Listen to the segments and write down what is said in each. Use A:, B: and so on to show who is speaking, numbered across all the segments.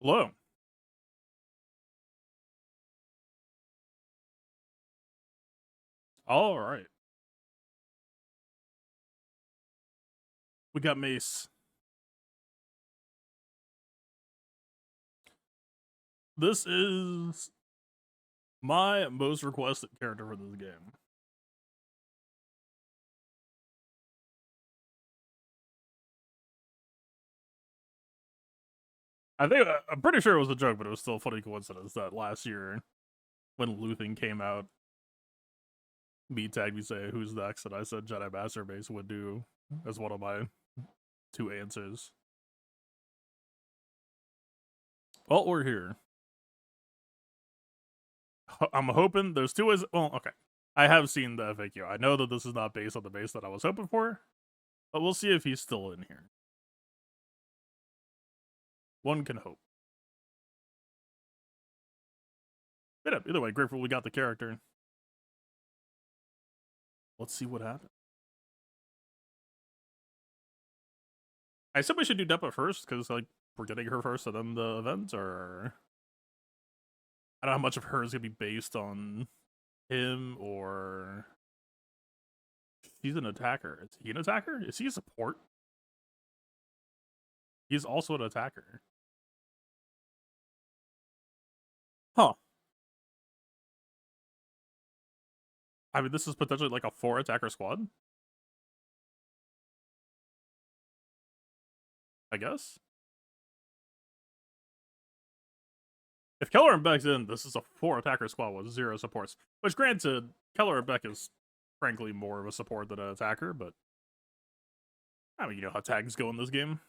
A: Hello. All right. We got Mace. This is my most requested character for this game. I'm pretty sure it was a joke, but it was still a funny coincidence that last year when Luthen came out, me tagged me say who's next, and I said Jedi Master Mace would do as one of my two answers. Well, we're here. I'm hoping there's two ways. Well, okay. I have seen the FAQ. I know that this is not based on the base that I was hoping for, but we'll see if he's still in here. One can hope. But either way, grateful we got the character. Let's see what happens. I said we should do Depa first, because, like, we're getting her first and then the event, or... I don't know how much of her is going to be based on him, or... She's an attacker. Is he an attacker? Is he a support? He's also an attacker. Huh. I mean, this is potentially like a 4-attacker squad? I guess? If Keller and Beck's in, this is a 4-attacker squad with 0 supports. Which, granted, Keller and Beck is frankly more of a support than an attacker, but... I mean, you know how tags go in this game.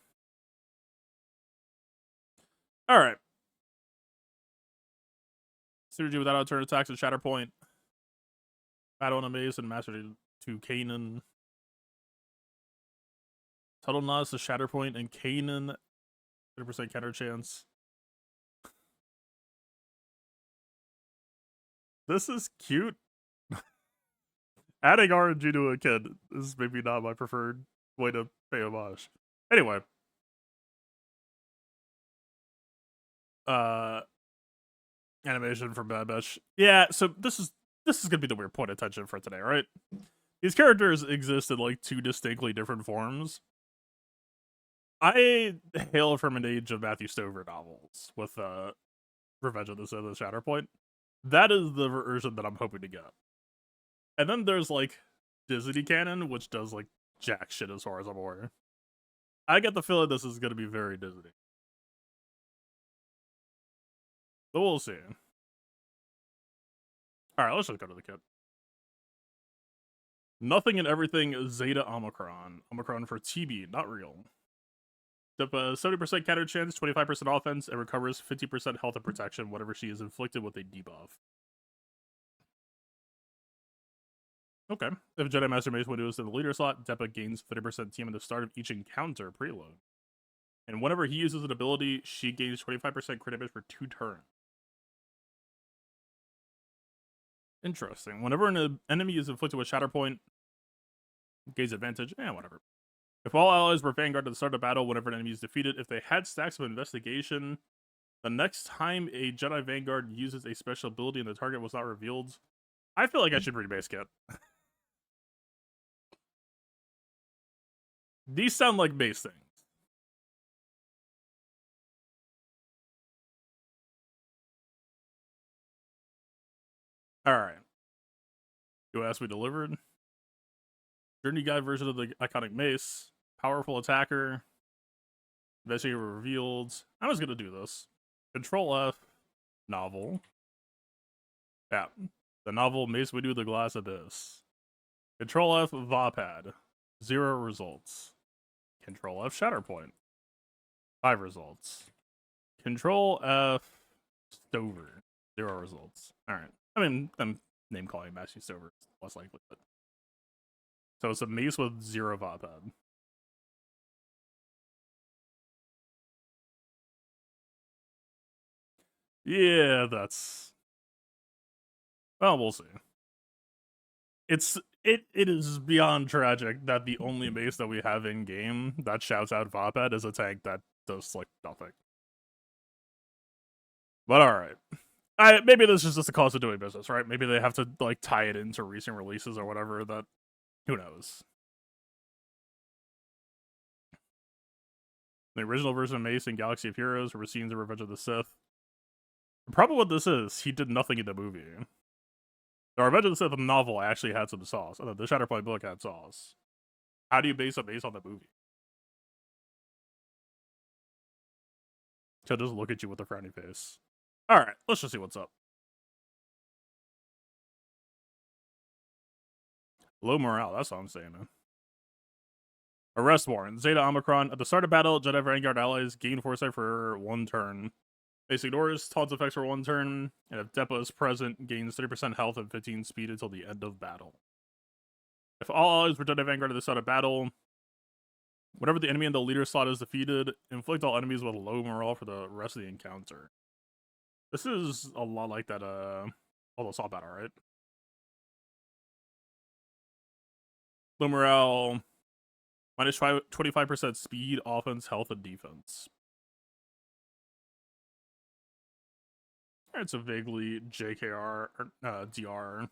A: Alright. Synergy without out-turn attacks at Shatterpoint. Battle on a Mace and Master to Kanan. Tuttle Nods to Shatterpoint and Kanan. 30% counter chance. This is cute. Adding RNG to a kid is maybe not my preferred way to pay homage. Anyway. Animation from Bad Batch. Yeah, so this is gonna be the weird point of tension for today, right? These characters exist in like 2 distinctly different forms. I hail from an age of Matthew Stover novels with Revenge of the Sith and Shatterpoint. That is the version that I'm hoping to get. And then there's like Disney canon, which does like jack shit as far as I'm aware. I get the feeling this is gonna be very Disney. But we'll see. Alright, let's just go to the kit. Nothing and everything Zeta Omicron. Omicron for TB, not real. 70% counter chance, 25% offense, and recovers 50% health and protection whenever she is inflicted with a debuff. Okay. If Jedi Master Mace window is in the leader slot, Depa gains 30% team at the start of each encounter preload. And whenever he uses an ability, she gains 25% crit damage for 2 turns. Interesting. Whenever an enemy is inflicted with Shatterpoint, gains advantage. Whatever. If all allies were Vanguard at the start of battle, whenever an enemy is defeated, if they had stacks of investigation, the next time a Jedi Vanguard uses a special ability and the target was not revealed, I feel like I should read base kit. These sound like base things. Alright. You asked me delivered. Journey Guide version of the iconic Mace. Powerful attacker. Investigator revealed. I'm just gonna do this. Control F. Novel. Yeah. The novel Mace Windu the Glass Abyss. Control F. Vapad. 0 results. Control F. Shatterpoint. 5 results. Control F. Stover. 0 results. Alright. I mean, I'm name calling Matthew Stover less likely, but. So it's a Mace with 0 Vapad. Yeah, that's... Well, we'll see. It is beyond tragic that the only Mace that we have in game that shouts out Vapad is a tank that does like nothing. But alright. Maybe this is just the cost of doing business, right? Maybe they have to, like, tie it into recent releases or whatever, that... Who knows? The original version of Mace in Galaxy of Heroes, or scenes of Revenge of the Sith. The problem with this is, he did nothing in the movie. The Revenge of the Sith novel actually had some sauce, and the Shatterpoint book had sauce. How do you base a Mace on the movie? He'll just look at you with a frowny face. Alright, let's just see what's up. Low morale, that's all I'm saying, man. Arrest warrant. Zeta Omicron. At the start of battle, Jedi Vanguard allies gain foresight for 1 turn. Mace ignores taunt effects for 1 turn, and if Depa is present, gains 30% health and 15 speed until the end of battle. If all allies were Jedi Vanguard at the start of battle, whenever the enemy in the leader slot is defeated, inflict all enemies with low morale for the rest of the encounter. This is a lot like that, assault battle, right? Low morale, minus 25% speed, offense, health, and defense. It's a vaguely JKR or DR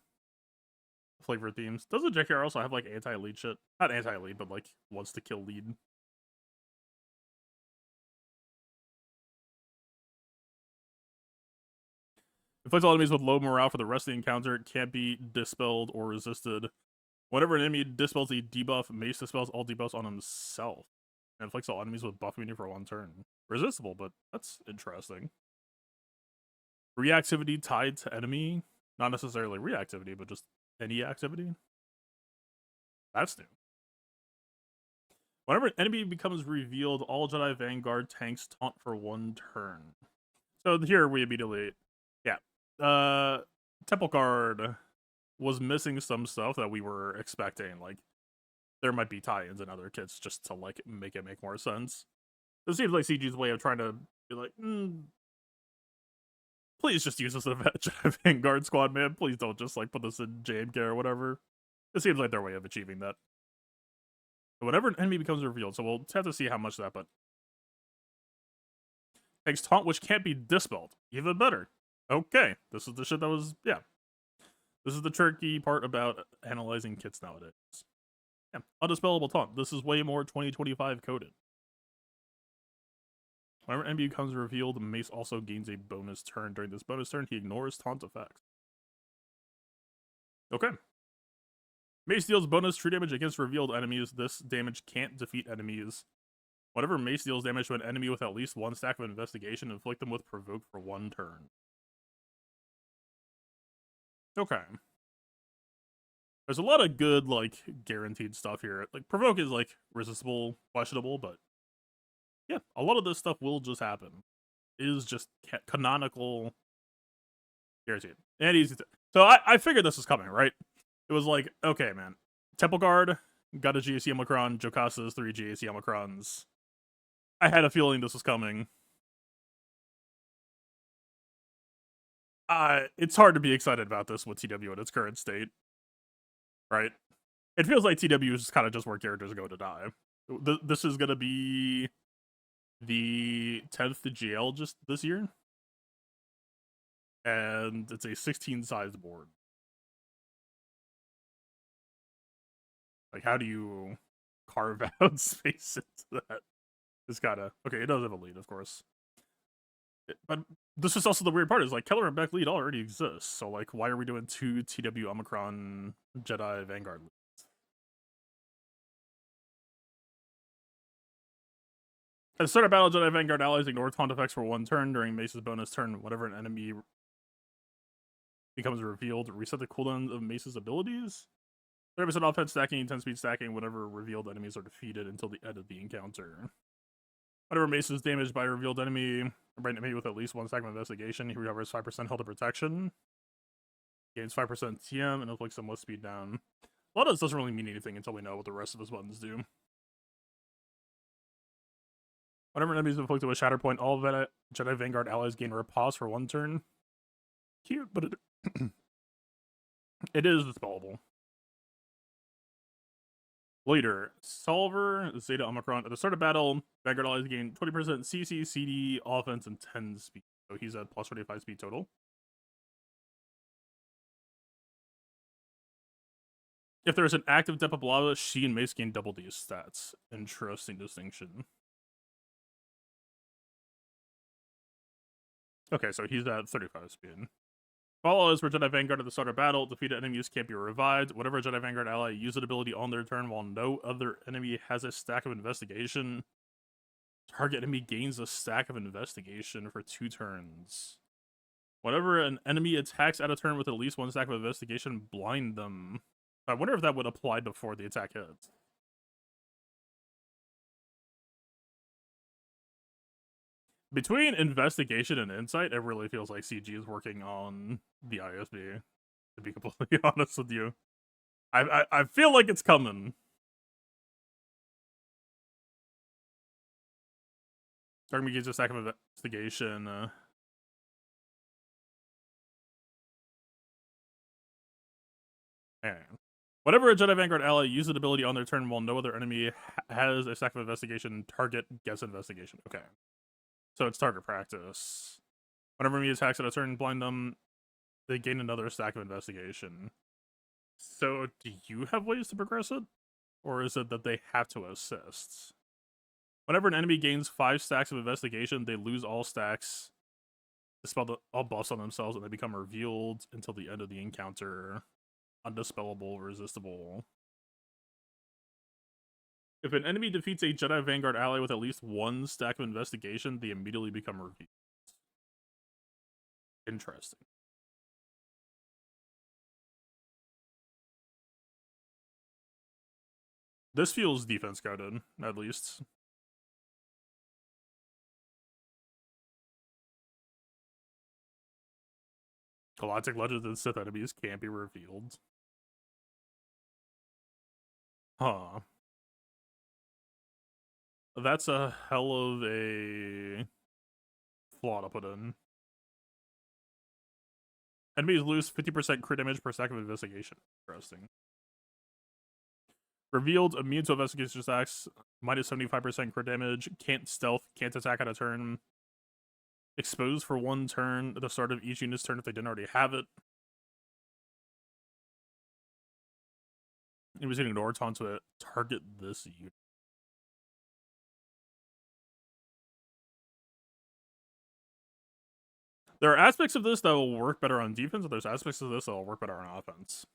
A: flavor themes. Doesn't JKR also have like anti-elite shit? Not anti-elite, but like wants to kill lead. Inflicts all enemies with low morale for the rest of the encounter. It can't be dispelled or resisted. Whenever an enemy dispels a debuff, Mace dispels all debuffs on himself. And inflicts all enemies with buff immunity for 1 turn. Resistible, but that's interesting. Reactivity tied to enemy. Not necessarily reactivity, but just any activity. That's new. Whenever an enemy becomes revealed, all Jedi Vanguard tanks taunt for 1 turn. So here we immediately... Yeah. Temple Guard was missing some stuff that we were expecting. Like, there might be tie-ins in other kits just to, like, make it make more sense. This seems like CG's way of trying to be like, please just use this as a Vanguard squad, man. Please don't just, like, put this in JMK or whatever. It seems like their way of achieving that. Whenever an enemy becomes revealed, so we'll have to see how much of that, but... Takes taunt, which can't be dispelled. Even better. Okay. This is the shit that was... Yeah. This is the tricky part about analyzing kits nowadays. Yeah. Undispellable taunt. This is way more 2025 coded. Whenever an enemy becomes revealed, Mace also gains a bonus turn. During this bonus turn, he ignores taunt effects. Okay. Mace deals bonus true damage against revealed enemies. This damage can't defeat enemies. Whenever Mace deals damage to an enemy with at least 1 stack of investigation, inflict them with provoke for 1 turn. Okay. There's a lot of good, like, guaranteed stuff here. Like, provoke is, like, resistible, questionable, but yeah, a lot of this stuff will just happen. It is just canonical, guaranteed. And easy to... So I figured this was coming, right? It was like, okay, man. Temple Guard got a GAC Omicron, Jocasa's 3 GAC Omicrons. I had a feeling this was coming. It's hard to be excited about this with TW in its current state. Right? It feels like TW is kind of just where characters go to die. This is going to be the 10th GL just this year. And it's a 16-size board. Like, how do you carve out space into that? It's gotta... Okay, it does have a lead, of course. But this is also the weird part, is like, Keller and Beck lead already exists. So, like, why are we doing 2 TW Omicron Jedi Vanguard leads? At the start of battle, Jedi Vanguard allies ignore taunt effects for 1 turn. During Mace's bonus turn, whenever an enemy becomes revealed, reset the cooldown of Mace's abilities. 30% offense stacking, 10 speed stacking whenever revealed enemies are defeated until the end of the encounter. Whenever Mace is damaged by a revealed enemy, or by an enemy with at least 1 stack of investigation, he recovers 5% health and protection. Gains 5% TM and inflicts some with speed down. A lot of this doesn't really mean anything until we know what the rest of his buttons do. Whenever an enemy is inflicted with Shatterpoint, all Jedi Vanguard allies gain riposte for 1 turn. Cute, but it is dispellable. Later, Solver, Zeta Omicron. At the start of battle, Vanguard allies gain 20% CC, CD, offense, and 10 speed. So he's at plus 25 speed total. If there's an active Depa Blava, she and Mace gain double these stats. Interesting distinction. Okay, so he's at 35 speed. Follows for Jedi Vanguard at the start of battle. Defeated enemies can't be revived. Whatever Jedi Vanguard ally use an ability on their turn while no other enemy has a stack of investigation. Target enemy gains a stack of investigation for 2 turns. Whenever an enemy attacks at a turn with at least 1 stack of investigation, blind them. I wonder if that would apply before the attack hits. Between investigation and insight, it really feels like CG is working on the ISB, to be completely honest with you. I feel like it's coming. Target gains a stack of investigation. Whenever a Jedi Vanguard ally uses an ability on their turn while no other enemy has a stack of investigation, target gets investigation. Okay. So it's target practice. Whenever enemy attacks at a turn, blind them, they gain another stack of investigation. So do you have ways to progress it? Or is it that they have to assist? Whenever an enemy gains 5 stacks of investigation, they lose all stacks, dispel all buffs on themselves, and they become revealed until the end of the encounter. Undispellable, resistible. If an enemy defeats a Jedi Vanguard ally with at least 1 stack of investigation, they immediately become revealed. Interesting. This feels defense coded, at least. Galactic Legends and Sith enemies can't be revealed. Huh. That's a hell of a flaw to put in. Enemies lose 50% crit damage per stack of investigation. Interesting. Revealed, immune to investigation stacks, minus 75% crit damage, can't stealth, can't attack at a turn. Exposed for 1 turn at the start of each unit's turn if they didn't already have it. It was hitting an Orton to target this unit. There are aspects of this that will work better on defense, and there's aspects of this that will work better on offense.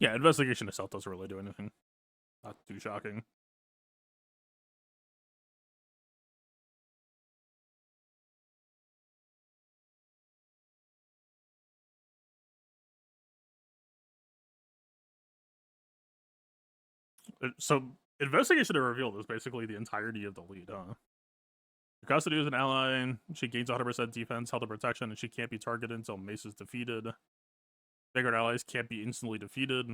A: Yeah, investigation itself doesn't really do anything. Not too shocking. So, investigation to reveal is basically the entirety of the lead, huh? Custody is an ally. She gains 100% defense, health, and protection, and she can't be targeted until Mace is defeated. Vanguard allies can't be instantly defeated.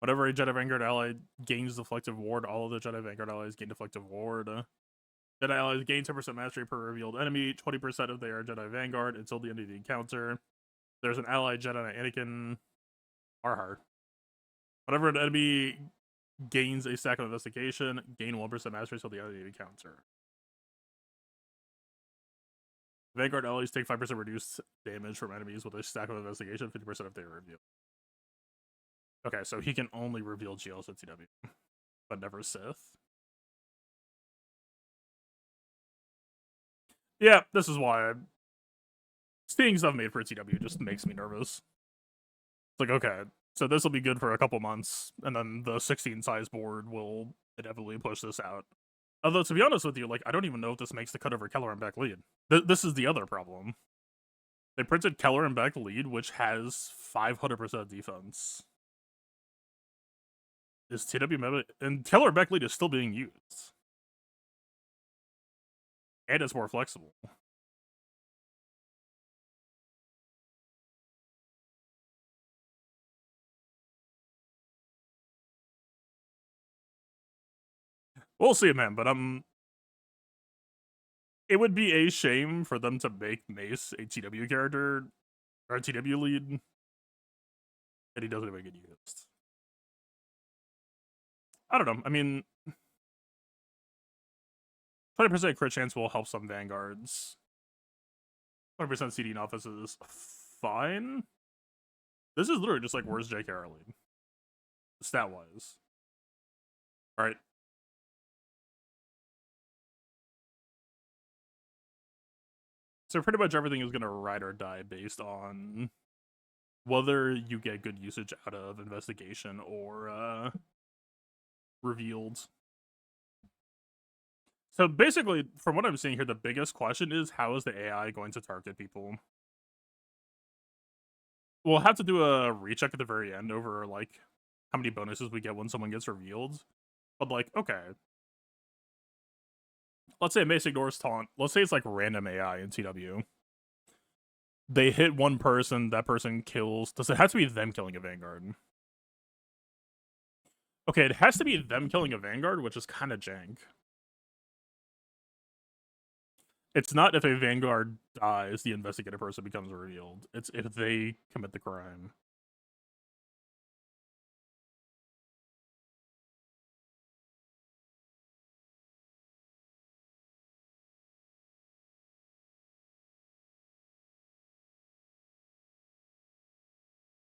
A: Whenever a Jedi Vanguard ally gains Deflective Ward, all of the Jedi Vanguard allies gain Deflective Ward. Jedi allies gain 10% mastery per revealed enemy, 20% if they are Jedi Vanguard until the end of the encounter. There's an ally Jedi Anakin Arhar. Whenever an enemy gains a stack of investigation, gain 1% mastery until the end of the encounter. Vanguard allies take 5% reduced damage from enemies with a stack of investigation, 50% if they are revealed. Okay, so he can only reveal GLs at TW, but never Sith. Yeah, this is why seeing stuff made for TW just makes me nervous. It's like, okay, so this will be good for a couple months, and then the 16 size board will inevitably push this out. Although, to be honest with you, like, I don't even know if this makes the cut over Keller and Beck lead. This is the other problem. They printed Keller and Beck lead, which has 500% defense. Is TW meta, and Keller and Beck lead is still being used. And it's more flexible. We'll see, man, but it would be a shame for them to make Mace a TW character, or a TW lead, and he doesn't even get used. I don't know, I mean, 20% crit chance will help some vanguards. 20% CD in office is fine. This is literally just like, where's J.K. Rowling? Stat-wise. Alright. So pretty much everything is going to ride or die based on whether you get good usage out of investigation or revealed. So basically, from what I'm seeing here, the biggest question is, how is the AI going to target people? We'll have to do a recheck at the very end over, like, how many bonuses we get when someone gets revealed. But, like, okay. Let's say Mace ignores taunt. Let's say it's, like, random AI in TW. They hit one person, that person kills. Does it have to be them killing a Vanguard? Okay, it has to be them killing a Vanguard, which is kind of jank. It's not if a Vanguard dies, the investigative person becomes revealed. It's if they commit the crime.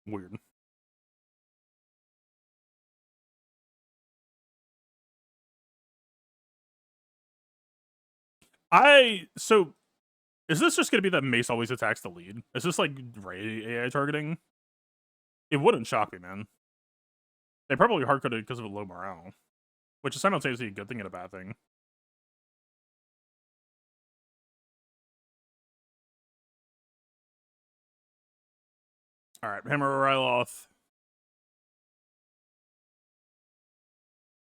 A: Weird. So is this just gonna be that Mace always attacks the lead? Is this like Ray AI targeting? It wouldn't shock me, man. They probably hardcoded it because of low morale, which is simultaneously a good thing and a bad thing. Alright, Hammer Ryloth.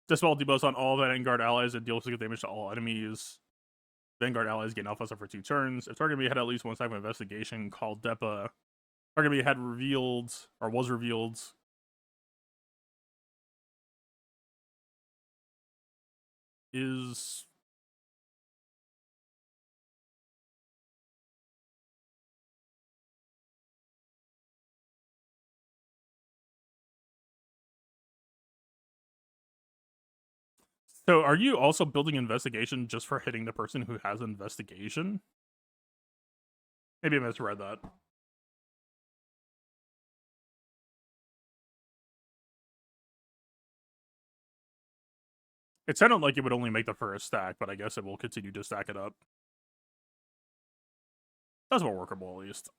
A: Dispel debuffs on all Vanguard allies and deals significant damage to all enemies. Vanguard allies gain alpha for 2 turns. If target had at least one type of investigation called Depa, target had revealed or was revealed. Is so are you also building investigation just for hitting the person who has investigation? Maybe I misread that. It sounded like it would only make the first stack, but I guess it will continue to stack it up. That's more workable, at least.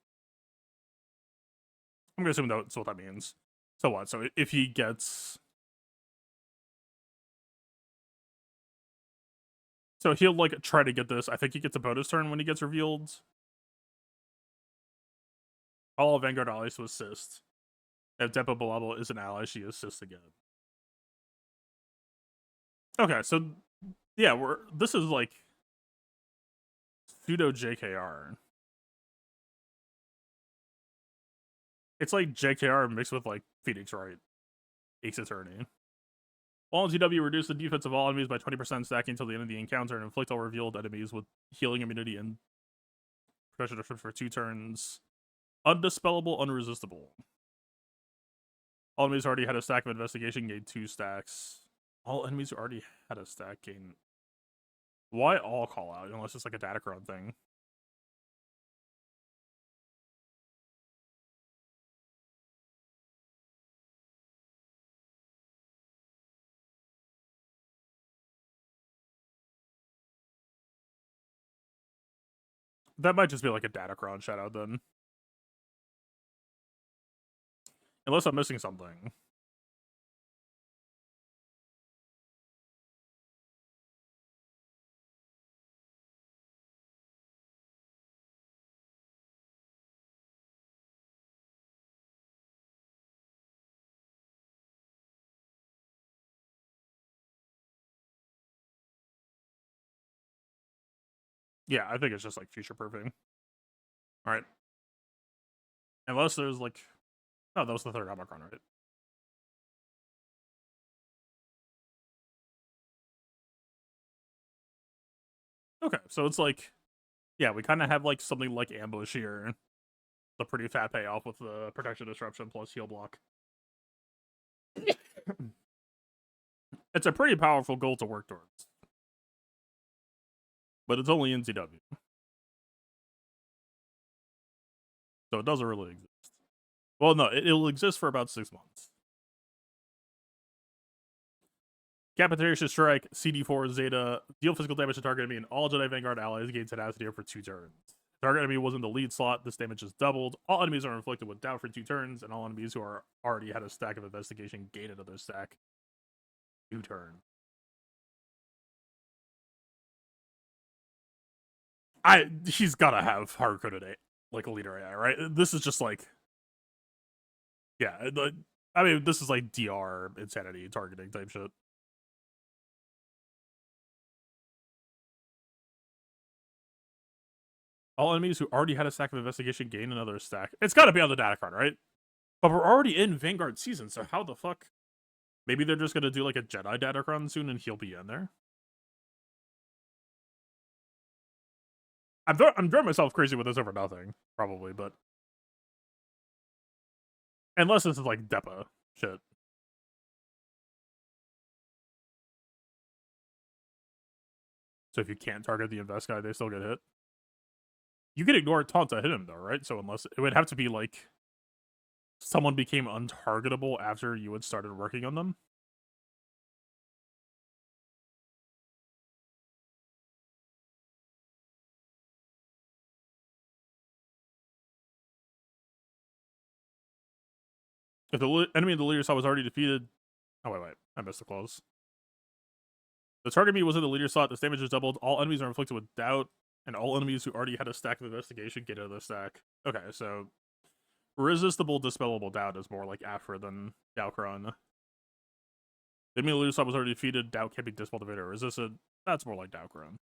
A: I'm gonna assume that's what that means. So what? So if he gets... So he'll, like, try to get this. I think he gets a bonus turn when he gets revealed. All Vanguard allies to assist. If Depa Balabla is an ally, she assists again. Okay, so... Yeah, this is, like... pseudo JKR. It's like JKR mixed with, like, Phoenix Wright. Ace Attorney. While in TW, reduce the defense of all enemies by 20% stacking until the end of the encounter and inflict all revealed enemies with healing immunity and protection for 2 turns. Undispellable, unresistible. All enemies who already had a stack of investigation gain 2 stacks. All enemies who already had a stack gain... Why all call out, unless it's like a Datacron thing? That might just be like a Datacron shoutout then. Unless I'm missing something. Yeah, I think it's just like future proofing. Alright. Unless there's like... Oh, that was the third Omicron, right? Okay, so it's like... Yeah, we kind of have like something like Ambush here. The pretty fat payoff with the Protection Disruption plus Heal Block. It's a pretty powerful goal to work towards. but it's only in CW. So it doesn't really exist. Well, no, it'll exist for about 6 months. Capitation Strike, CD4 Zeta, deal physical damage to target enemy and all Jedi Vanguard allies, gain tenacity for 2 turns. Target enemy was in the lead slot, this damage is doubled. All enemies are inflicted with doubt for 2 turns, and all enemies who are already had a stack of investigation gain another stack 2 turns. He's gotta have hard coded like a leader AI, right? This is just like, yeah, I mean, this is like DR insanity targeting type shit. All enemies who already had a stack of investigation gain another stack. It's gotta be on the data card, right? But we're already in Vanguard season, so how the fuck? Maybe they're just gonna do like a Jedi data card soon and he'll be in there. I'm throwing myself crazy with this over nothing, probably, but unless this is like Depa shit. So if you can't target the invest guy, they still get hit. You can ignore taunt to hit him though, right? So unless it would have to be like someone became untargetable after you had started working on them. If the enemy in the leader saw was already defeated. Oh, wait. I missed the clause. The target enemy was in the leader slot. This damage is doubled. All enemies are inflicted with doubt, and all enemies who already had a stack of investigation get another stack. Okay, so resistible, dispellable doubt is more like Afra than Dalcron. The enemy in the leader slot was already defeated. Doubt can't be dispelled if it or resisted. That's more like Dalcron.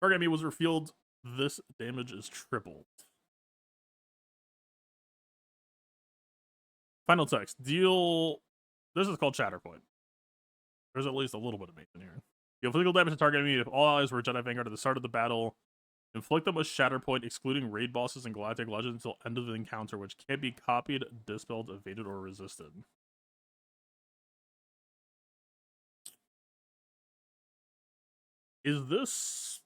A: Target enemy was revealed. This damage is tripled. Final text. Deal. This is called Shatterpoint. There's at least a little bit of Mace in here. Deal physical damage to target enemy if all allies were Jedi Vanguard at the start of the battle. Inflict them with Shatterpoint, excluding raid bosses and Galactic Legends until end of the encounter, which can't be copied, dispelled, evaded, or resisted. Is this...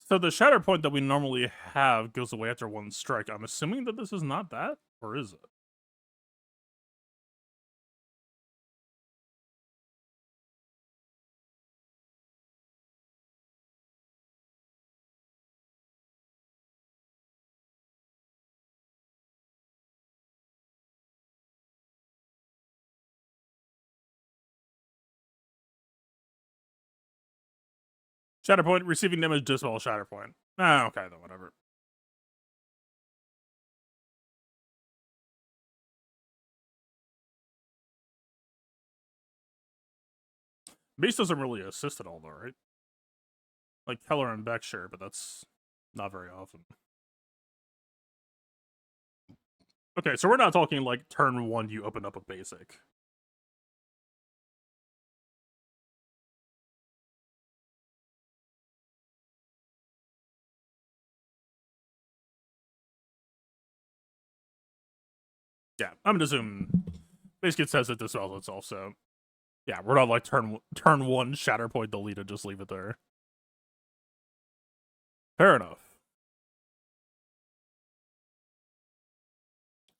A: So the Shatterpoint that we normally have goes away after 1 strike. I'm assuming that this is not that? Or is it? Shatterpoint, receiving damage, dispel Shatterpoint. Ah, okay, then whatever. Mace doesn't really assist at all, though, right? Like Keller and Beck, sure, but that's not very often. Okay, so we're not talking like turn 1 you open up a basic. Yeah, I'm gonna assume Mace Kits says it dispels itself, so yeah, we're not like turn 1 Shatterpoint deleted, just leave it there. Fair enough.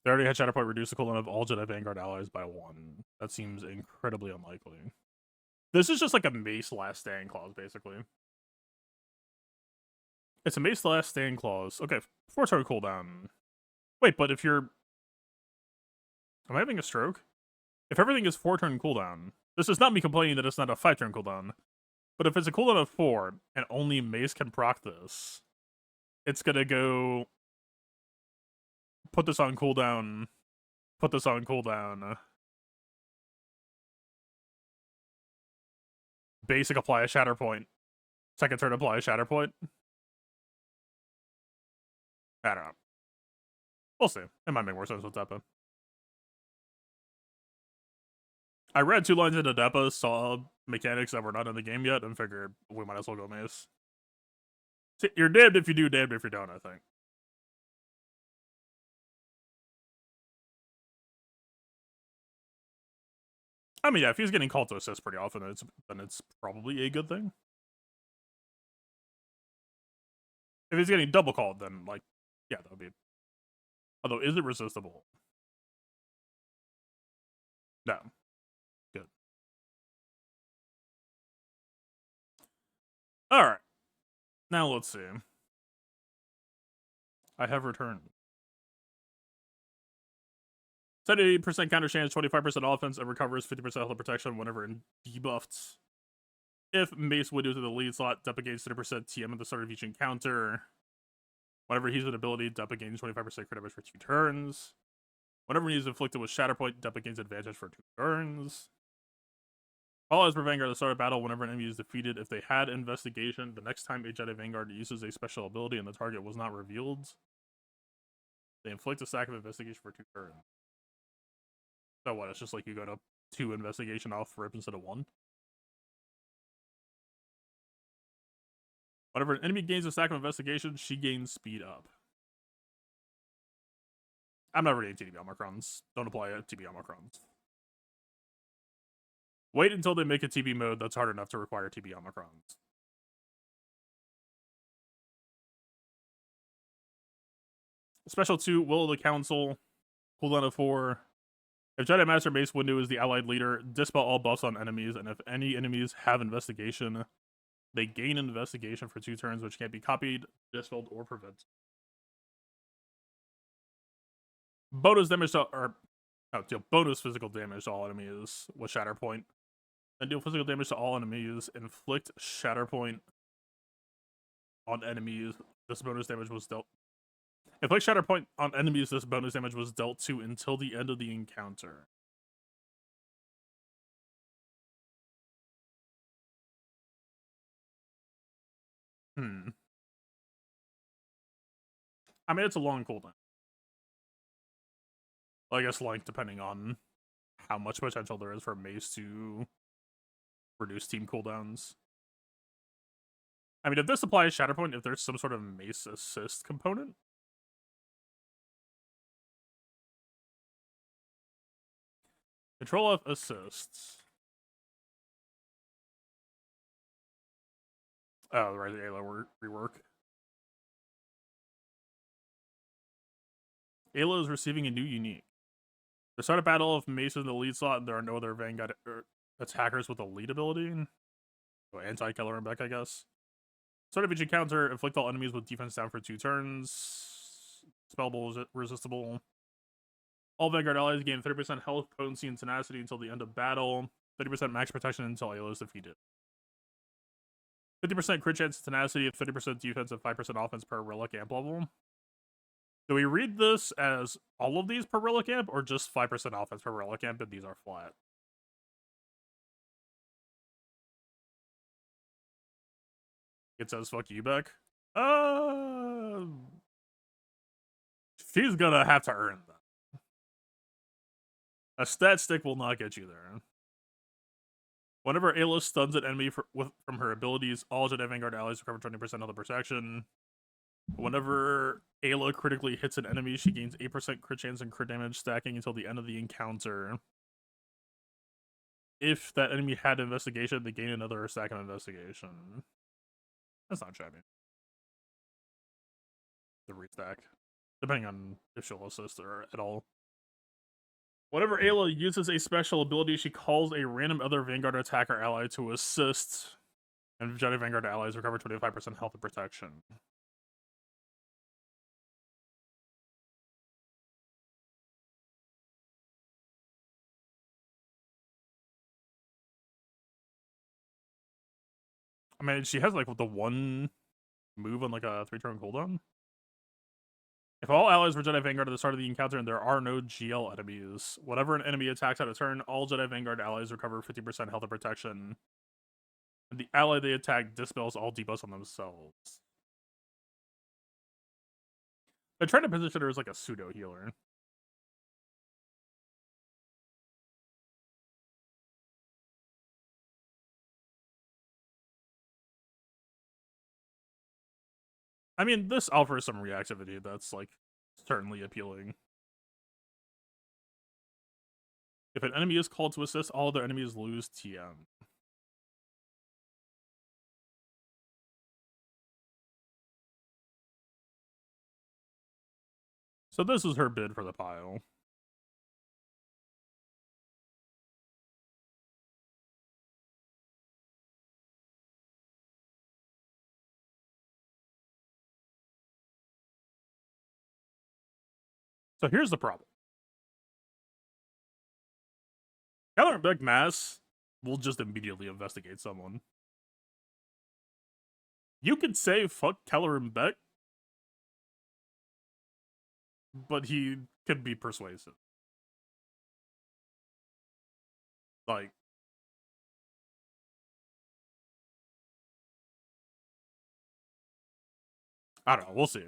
A: They already had Shatterpoint reduce the cooldown of all Jedi Vanguard allies by 1. That seems incredibly unlikely. This is just like a Mace last stand clause, basically. It's a Mace last stand clause. Okay, 4 turn cooldown. Wait, but if you're... Am I having a stroke? If everything is 4 turn cooldown, this is not me complaining that it's not a 5 turn cooldown, but if it's a cooldown of 4 and only Mace can proc this, it's gonna go put this on cooldown, put this on cooldown, basic apply a Shatterpoint, second turn apply a Shatterpoint. I don't know. We'll see. It might make more sense with Depa. I read 2 lines into Depa, saw mechanics that were not in the game yet, and figured we might as well go Mace. See, you're damned if you do, damned if you don't, I think. I mean, yeah, if he's getting called to assist pretty often, then it's probably a good thing. If he's getting double called, then, like, yeah, that would be... Although, is it resistible? No. Good. Alright. Now let's see. I have returned. 70% counter chance, 25% offense, and recovers 50% health protection whenever debuffed. If Mace would to the lead slot, Depa gains 30% TM at the start of each encounter. Whenever he's an ability, Depa gains 25% crit damage for 2 turns. Whenever he's inflicted with Shatterpoint, Depa gains advantage for 2 turns. All as per Vanguard at the start of battle, whenever an enemy is defeated, if they had Investigation, the next time a Jedi Vanguard uses a special ability and the target was not revealed, they inflict a stack of Investigation for 2 turns. So what, it's just like you go to 2 Investigation off rip instead of 1? Whenever an enemy gains a stack of Investigation, she gains speed up. I'm not reading TB Omicrons. Don't apply TB Omicrons. Wait until they make a TB mode that's hard enough to require TB Omicrons. Special 2, Will of the Council. Cooldown of 4. If Jedi Master Mace Windu is the allied leader, dispel all buffs on enemies, and if any enemies have Investigation, they gain Investigation for 2 turns, which can't be copied, dispelled, or prevented. Bonus damage to, deal bonus physical damage to all enemies with Shatterpoint. Then deal physical damage to all enemies. Inflict Shatterpoint on enemies. This bonus damage was dealt. Inflict Shatterpoint on enemies. This bonus damage was dealt to until the end of the encounter. I mean, it's a long cooldown. Well, I guess, like, depending on how much potential there is for Mace to reduce team cooldowns. I mean, if this applies Shatterpoint, if there's some sort of Mace assist component, Control F assists. Oh, right, the Ayla rework. Ayla is receiving a new unique. The start of battle, if Mace is in the lead slot and there are no other Vanguard attackers with a lead ability, so anti-Keller and Beck, I guess. Start of each encounter, inflict all enemies with defense down for 2 turns. Spellable resistible. All Vanguard allies gain 30% health, potency, and tenacity until the end of battle. 30% max protection until Ayla is defeated. 50% crit chance, tenacity, 30% defense, and 5% offense per relic amp level. Do we read this as all of these per relic amp, or just 5% offense per relic amp, and these are flat? It says fuck you, Beck. She's gonna have to earn that. A stat stick will not get you there. Whenever Ayla stuns an enemy from her abilities, all Jedi Vanguard allies recover 20% of the protection. Whenever Ayla critically hits an enemy, she gains 8% crit chance and crit damage, stacking until the end of the encounter. If that enemy had Investigation, they gain another stack of Investigation. That's not shabby. The restack, depending on if she'll assist her at all. Whenever Ayla uses a special ability, she calls a random other Vanguard attacker ally to assist, and Jedi Vanguard allies recover 25% health and protection. I mean, she has like the one move on like a 3-turn cooldown. If all allies were Jedi Vanguard at the start of the encounter and there are no GL enemies, whenever an enemy attacks out of turn, all Jedi Vanguard allies recover 50% health and protection. And the ally they attack dispels all debuffs on themselves. They're trying to position her as like a pseudo healer. I mean, this offers some reactivity that's, like, certainly appealing. If an enemy is called to assist, all other enemies lose TM. So this is her bid for the pile. So here's the problem. Keller and Beck Mass will just immediately investigate someone. You could say fuck Keller and Beck, but he could be persuasive. Like, I don't know, we'll see.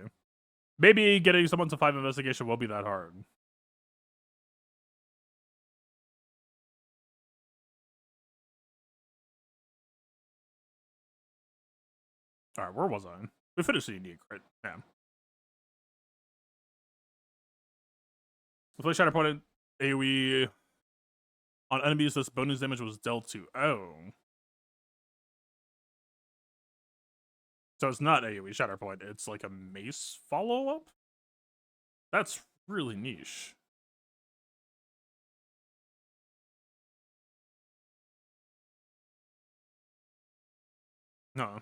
A: Maybe getting someone to 5 investigation won't be that hard. Alright, where was I? We finished the unique, right? Yeah. The Flash Shatter opponent AoE on enemies, this bonus damage was dealt to. Oh. So it's not AoE Shatter Point, it's like a Mace follow-up? That's really niche. No.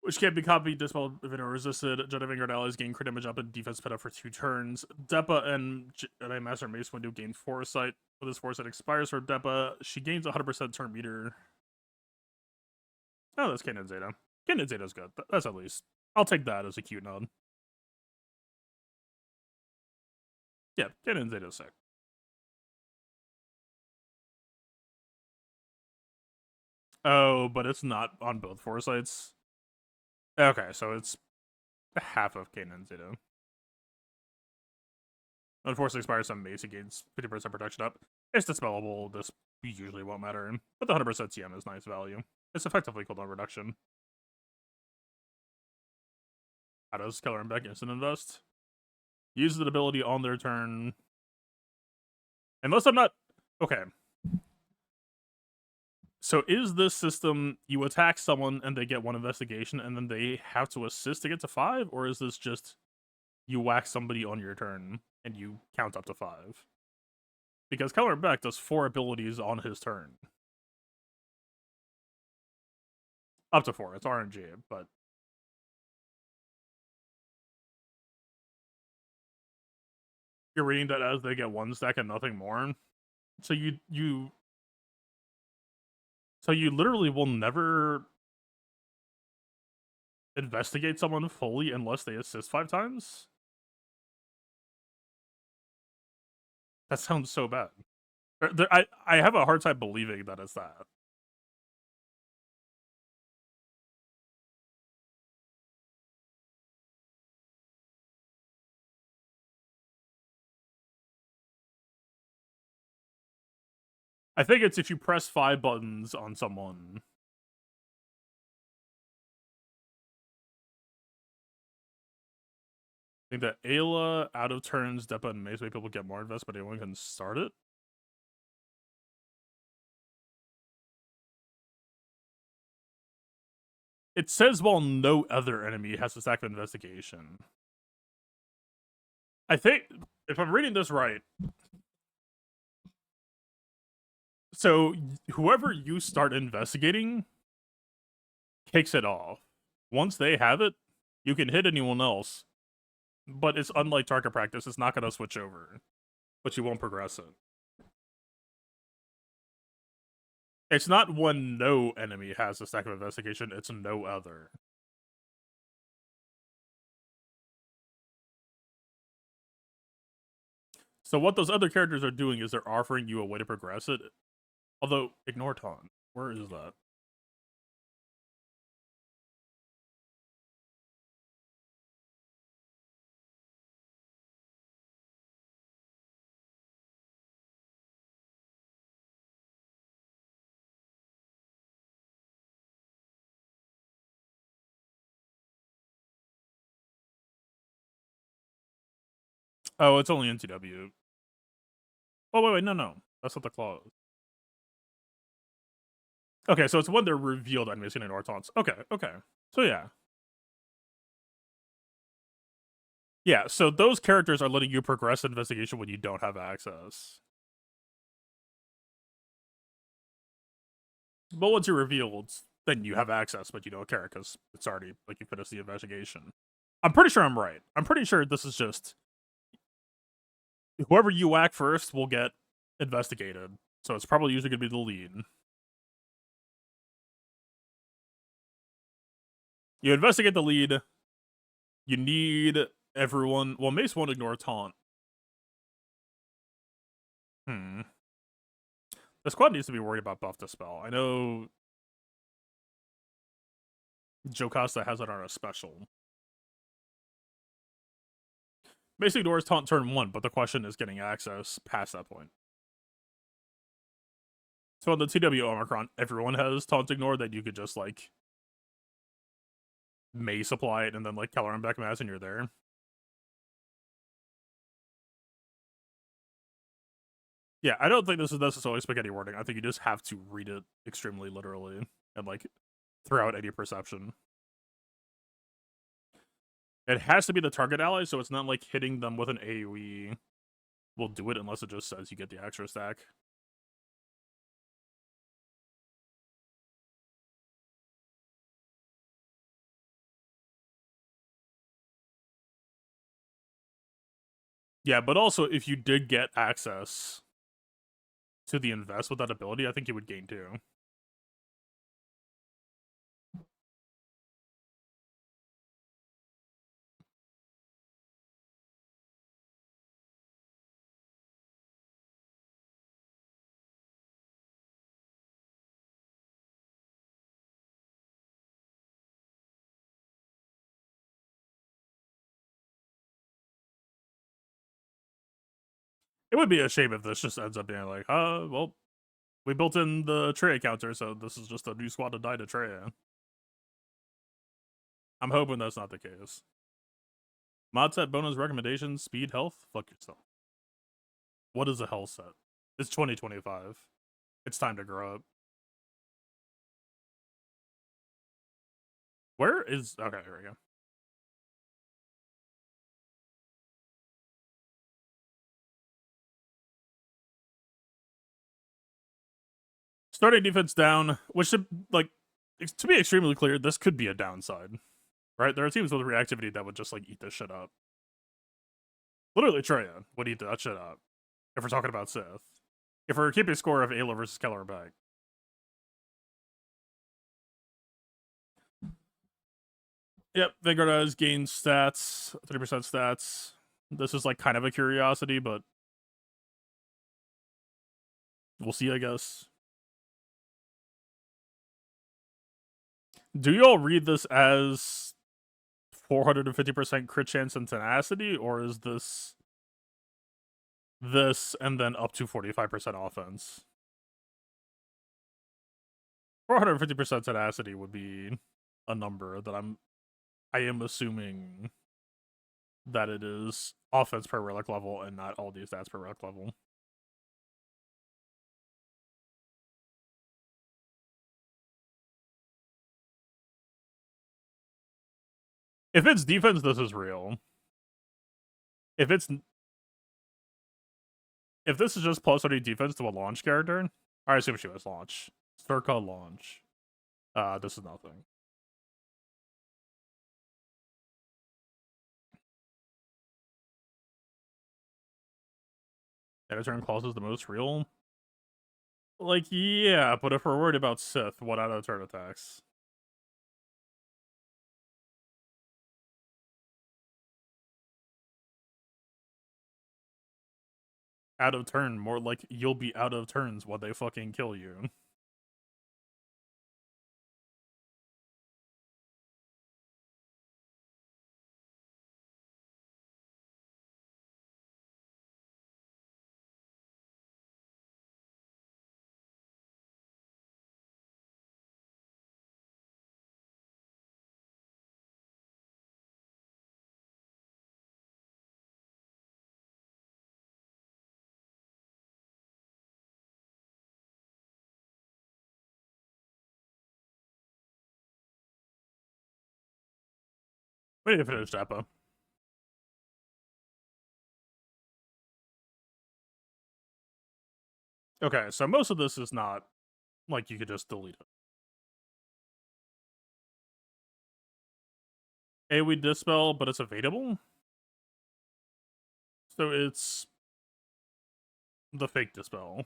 A: Which can't be copied, dispelled, if it are resisted. Jedi Vanguard allies gain crit damage up and defense pet up for 2 turns. Depa and Jedi Master Mace window gain Foresight. When this Foresight expires for Depa, she gains 100% turn meter. Oh, that's Kanan Zeta. Kanan Zeta's good. That's at least. I'll take that as a cute nod. Yeah, Kanan Zeta's sick. Oh, but it's not on both Foresights. Okay, so it's half of Kanan Zeta. When Foresight expires on Mace, it gains 50% protection up. It's dispellable. This usually won't matter. But the 100% TM is nice value. It's effectively cooldown reduction. How does Keller and Beck instant invest? Use the ability on their turn. Unless I'm not... Okay. So is this system, you attack someone and they get 1 investigation and then they have to assist to get to 5? Or is this just you whack somebody on your turn and you count up to 5? Because Keller and Beck does 4 abilities on his turn. Up to 4. It's RNG, but... You're reading that as they get 1 stack and nothing more. So you literally will never investigate someone fully unless they assist 5 times? That sounds so bad. I have a hard time believing that it's that. I think it's if you press 5 buttons on someone. I think that Ayla, out of turns, Depa, and Mace make people get more invest, but anyone can start it. It says while no other enemy has a stack of investigation. I think, if I'm reading this right, so whoever you start investigating kicks it off. Once they have it, you can hit anyone else, but it's unlike target practice. It's not going to switch over, but you won't progress it. It's not when no enemy has a stack of investigation, it's no other. So what those other characters are doing is they're offering you a way to progress it. Although, ignore Taunt. Where is that? Oh, it's only NTW. Oh, wait, no. That's not the clause. Okay, so it's when they're revealed on Missing or taunts. Okay. So yeah. Yeah, so those characters are letting you progress investigation when you don't have access. But once you're revealed, then you have access, but you don't care because it's already, like, you finished the investigation. I'm pretty sure I'm right. I'm pretty sure this is just whoever you whack first will get investigated. So it's probably usually going to be the lead. You investigate the lead. You need everyone. Well, Mace won't ignore taunt. The squad needs to be worried about buff dispel. I know Jocasta has it on a special. Mace ignores taunt turn 1, but the question is getting access past that point. So on the TW Omicron, everyone has taunt ignore that you could just, like, Mace apply it and then, like, color and back mass and you're there. Yeah, I don't think this is necessarily spaghetti wording. I think you just have to read it extremely literally and, like, throw out any perception. It has to be the target ally, so it's not like hitting them with an AoE will do it unless it just says you get the extra stack. Yeah, but also if you did get access to the invest with that ability, I think you would gain too. It would be a shame if this just ends up being like, well, we built in the Treya counter, so this is just a new squad to die to Treya. I'm hoping that's not the case. Mod set bonus recommendations, speed, health? Fuck yourself. What is a health set? It's 2025. It's time to grow up. Where is... Okay, here we go. Starting defense down, which should, like, to be extremely clear, this could be a downside. Right? There are teams with reactivity that would just, like, eat this shit up. Literally, Treya would eat that shit up. If we're talking about Sith. If we're keeping score of Ayla versus Keller back. Yep, Vanguard has gained stats, 30% stats. This is, like, kind of a curiosity, but we'll see, I guess. Do you all read this as 450% crit chance and tenacity, or is this and then up to 45% offense? 450% tenacity would be a number that I am assuming that it is offense per relic level and not all these stats per relic level. If it's defense, this is real. If this is just plus 30 defense to a launch character, I assume she was launch. Circa launch. This is nothing. End of turn clause is the most real? Like, yeah, but if we're worried about Sith, what out of turn attacks? Out of turn, more like you'll be out of turns when they fucking kill you. We need to finish Depa. Okay, so most of this is not like you could just delete it. AoE Dispel, but it's evadable? So it's the fake Dispel.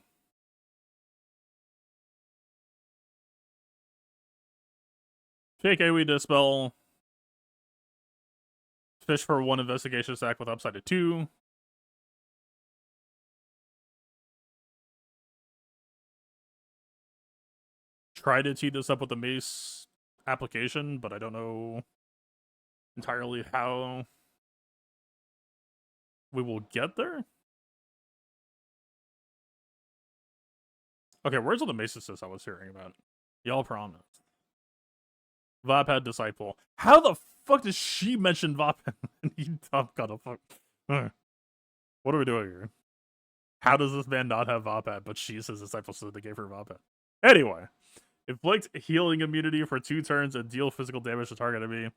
A: Fake AoE Dispel. Fish for 1 investigation stack with upside to 2. Try to tee this up with the Mace application, but I don't know entirely how we will get there. Okay, where's all the Mace assists I was hearing about? Y'all promised. Vapad Disciple. How the fuck does she mention Vapad? You top got a fuck. What are we doing here? How does this man not have Vapad, but she's his disciple, so they gave her Vapad? Anyway, inflict healing immunity for 2 turns and deal physical damage to target enemy.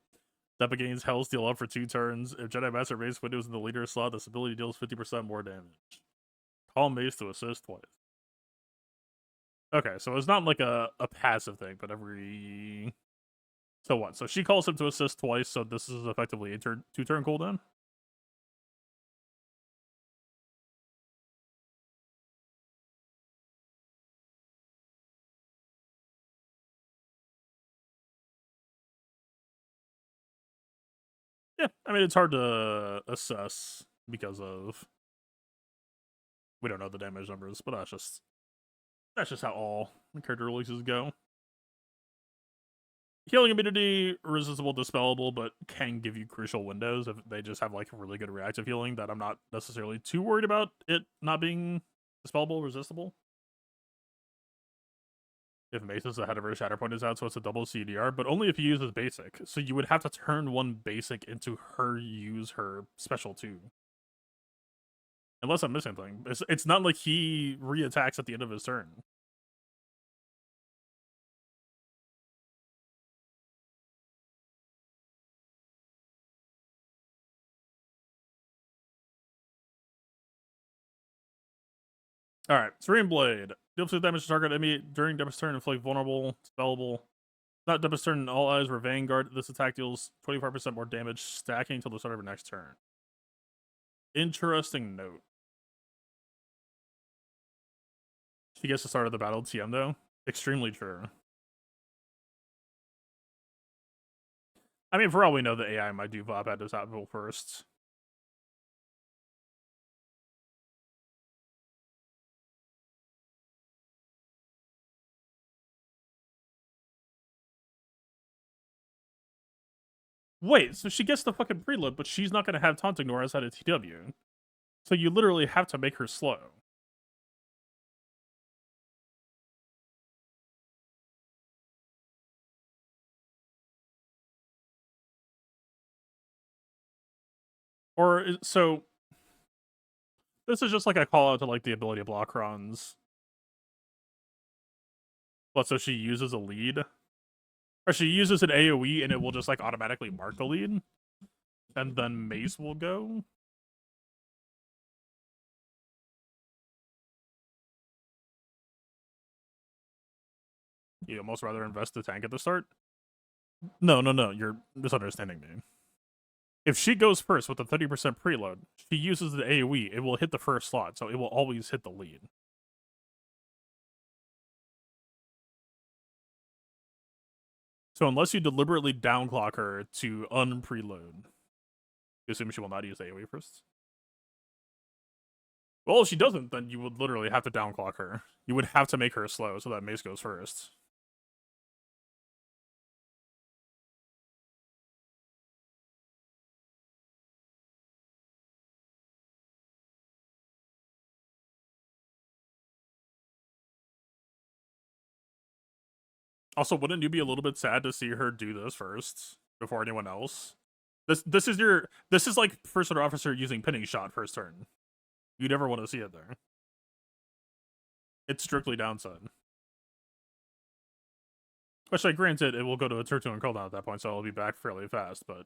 A: Depa gains Hell's Deal up for 2 turns. If Jedi Master Mace windows in the leader slot, this ability deals 50% more damage. Call Mace to assist twice. Okay, so it's not like a passive thing, but every... So what? So she calls him to assist twice, so this is effectively a 2-turn cooldown? Yeah, I mean, it's hard to assess because of... We don't know the damage numbers, but that's just how all the character releases go. Healing immunity, resistible, dispellable, but can give you crucial windows if they just have like really good reactive healing that I'm not necessarily too worried about it not being dispellable, resistible. If Mace is ahead of her, Shatterpoint is out, so it's a double CDR, but only if you use his basic. So you would have to turn 1 basic into her use her special 2. Unless I'm missing something. It's not like he reattacks at the end of his turn. Alright, Serene Blade. Deal 2 damage to target enemy during Depa's turn, inflict vulnerable, spellable. Not Depa's turn, all eyes were Vanguard. This attack deals 25% more damage, stacking until the start of her next turn. Interesting note. She gets to start of the battle TM though. Extremely true. I mean, for all we know, the AI might do VOP at disciple first. Wait, so she gets the fucking preload, but she's not gonna have Taunt Ignore outside of TW. So you literally have to make her slow. Or, so... This is just like a call out to like the ability of block runs. But so she uses a lead? Or she uses an AoE and it will just like automatically mark the lead? And then Mace will go? You'd almost rather invest the tank at the start? No, you're misunderstanding me. If she goes first with a 30% preload, she uses the AoE, it will hit the first slot, so it will always hit the lead. So unless you deliberately downclock her to unpreload, you assume she will not use the AoE first? Well, if she doesn't, then you would literally have to downclock her. You would have to make her slow so that Mace goes first. Also, wouldn't you be a little bit sad to see her do this first before anyone else? This is like first order officer using pinning shot first turn. You never want to see it there. It's strictly downside. Which, like, granted, it will go to a turn 2 and cooldown at that point, so it'll be back fairly fast, but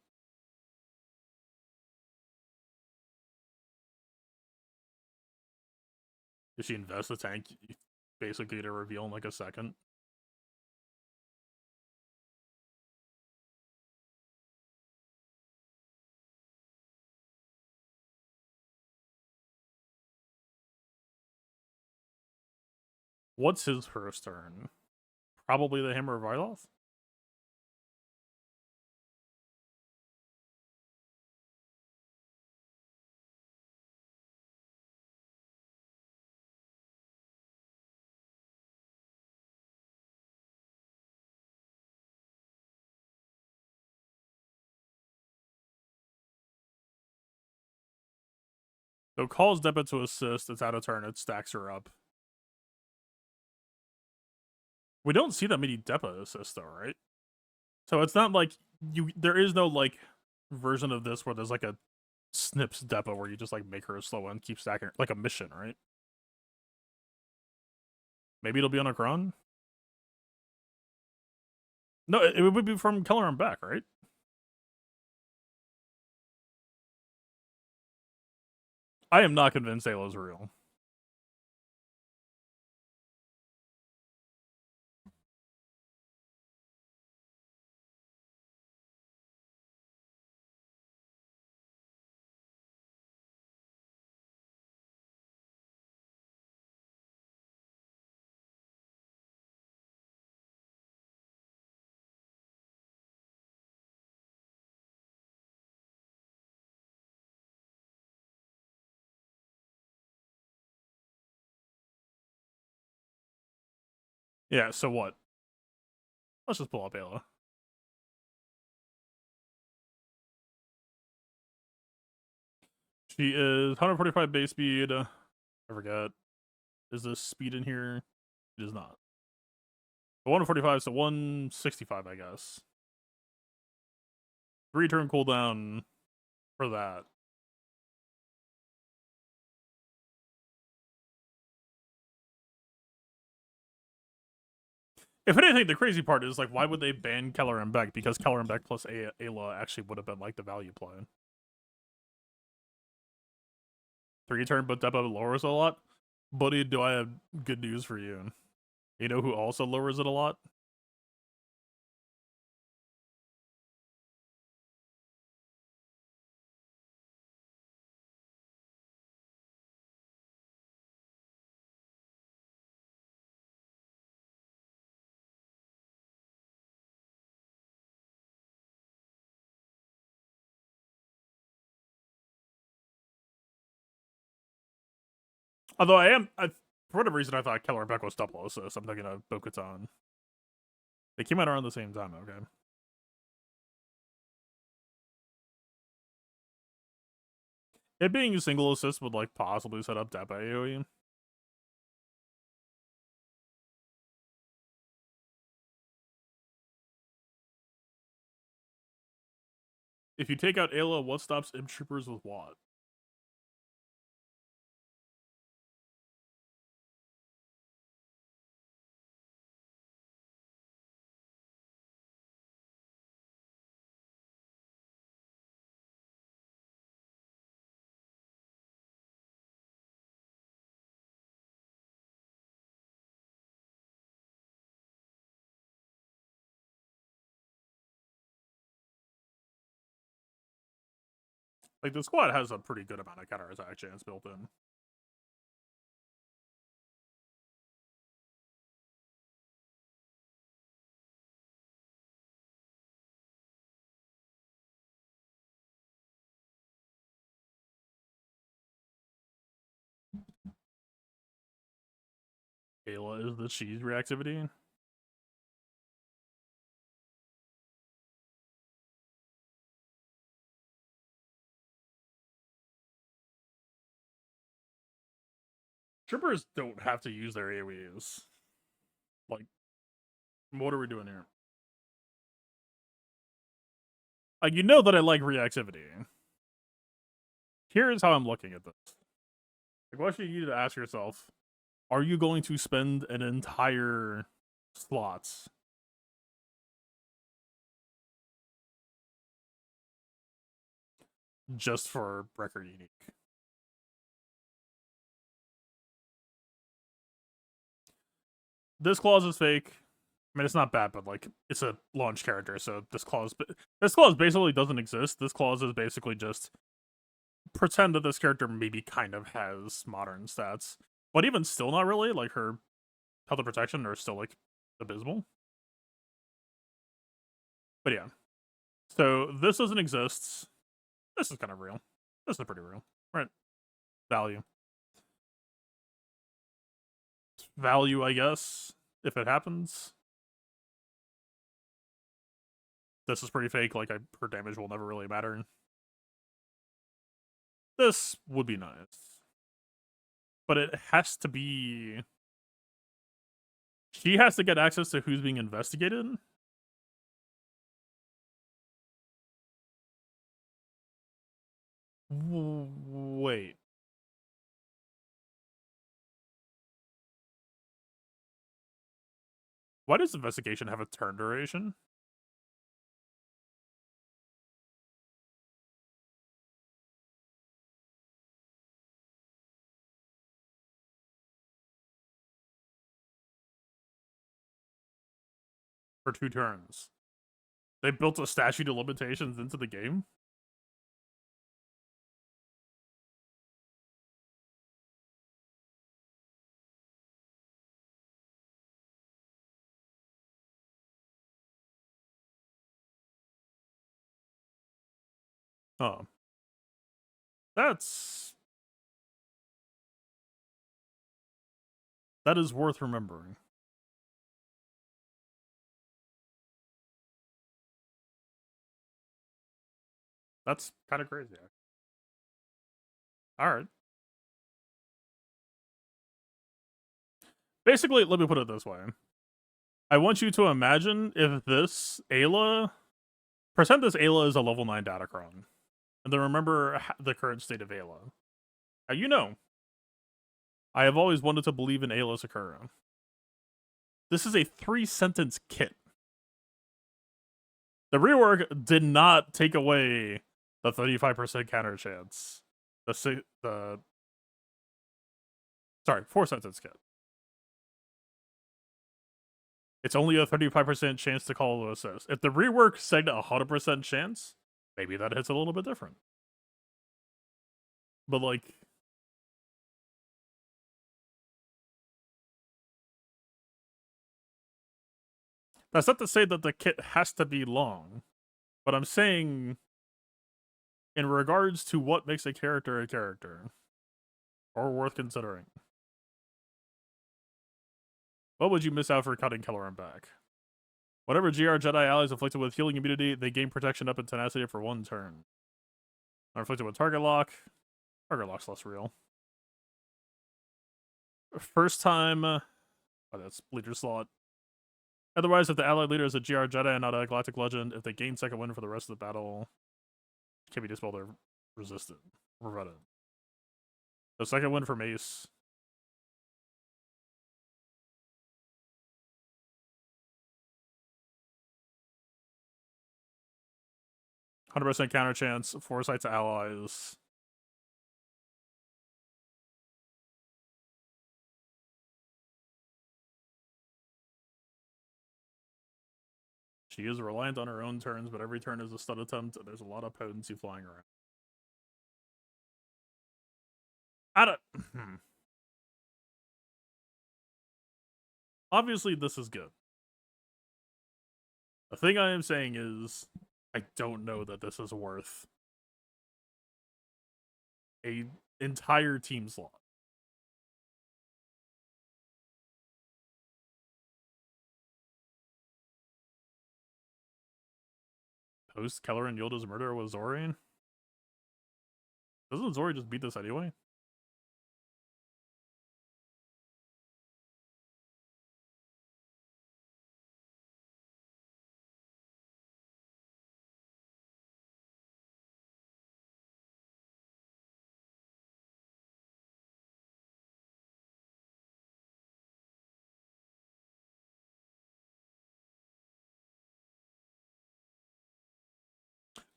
A: If she invests the tank, basically to reveal in like a second. What's his first turn? Probably the Hammer of Ryloth? So calls Depa to assist, it's out of turn, it stacks her up. We don't see that many Depa assists though, right? So it's not like there is no like version of this where there's like a snips Depa where you just like make her slow and keep stacking her, like a mission, right? Maybe it'll be on a Kron? No, it would be from Keller and back, right? I am not convinced Ayla's real. Yeah, so what? Let's just pull up Ayla. She is 145 base speed. I forgot. Is this speed in here? It is not. 145, so 165, I guess. 3-turn cooldown for that. If anything, the crazy part is like, why would they ban Keller and Beck? Because Keller and Beck plus Ayla actually would have been like the value play. 3-turn, but Depa lowers a lot. Buddy, do I have good news for you? You know who also lowers it a lot? Although for whatever reason, I thought Keller and Beck was double assist. I'm thinking of Bo-Katan. They came out around the same time, okay. It being a single assist would like possibly set up Depa AoE. If you take out Ayla, what stops Imp Troopers with what? Like, the squad has a pretty good amount of counterattack chance built in. Ayla is the cheese reactivity. Troopers don't have to use their AoEs. Like, what are we doing here? Like, you know that I like reactivity. Here's how I'm looking at this. The question you need to ask yourself, are you going to spend an entire slots just for record unique? this clause is fake. I mean, it's not bad, but like, it's a launch character, so this clause basically doesn't exist. This clause is basically just pretend that this character maybe kind of has modern stats, but even still, not really. Like, her health and protection are still like abysmal. But yeah, so this doesn't exist. This is kind of real. This is pretty real, right? Value, I guess, if it happens. This is pretty fake. Like, her damage will never really matter. This would be nice, but it has to be. She has to get access to who's being investigated. Wait. Why does investigation have a turn duration? For 2 turns. They built a statute of limitations into the game? Oh. That is worth remembering. That's kind of crazy. Alright. Basically, let me put it this way. I want you to imagine if this Ayla... Pretend this Ayla is a level 9 Datacron. And then remember the current state of Ayla. Now, you know, I have always wanted to believe in Ayla Sakura. This is a 3-sentence kit. The rework did not take away the 35% counter chance. Sorry, 4-sentence kit. It's only a 35% chance to call to assist. If the rework said a 100% chance, maybe that hits a little bit different. But like, that's not to say that the kit has to be long, but I'm saying in regards to what makes a character or worth considering. What would you miss out for cutting Kelleran back? Whenever GR Jedi allies afflicted with healing immunity, they gain protection up and tenacity for 1 turn. Are afflicted with target lock. Target lock's less real. First time... oh, that's Bleacher Slot. Otherwise, if the allied leader is a GR Jedi and not a Galactic Legend, if they gain second wind for the rest of the battle, can be dispelled or resisted. Prevented. The second wind for Mace. %100% counter chance, foresight to allies. She is reliant on her own turns, but every turn is a stud attempt, and there's a lot of potency flying around. I don't... Obviously, this is good. The thing I am saying is, I don't know that this is worth a entire team slot. Post Kelleran Yilda's murder with Zorian? Doesn't Zori just beat this anyway?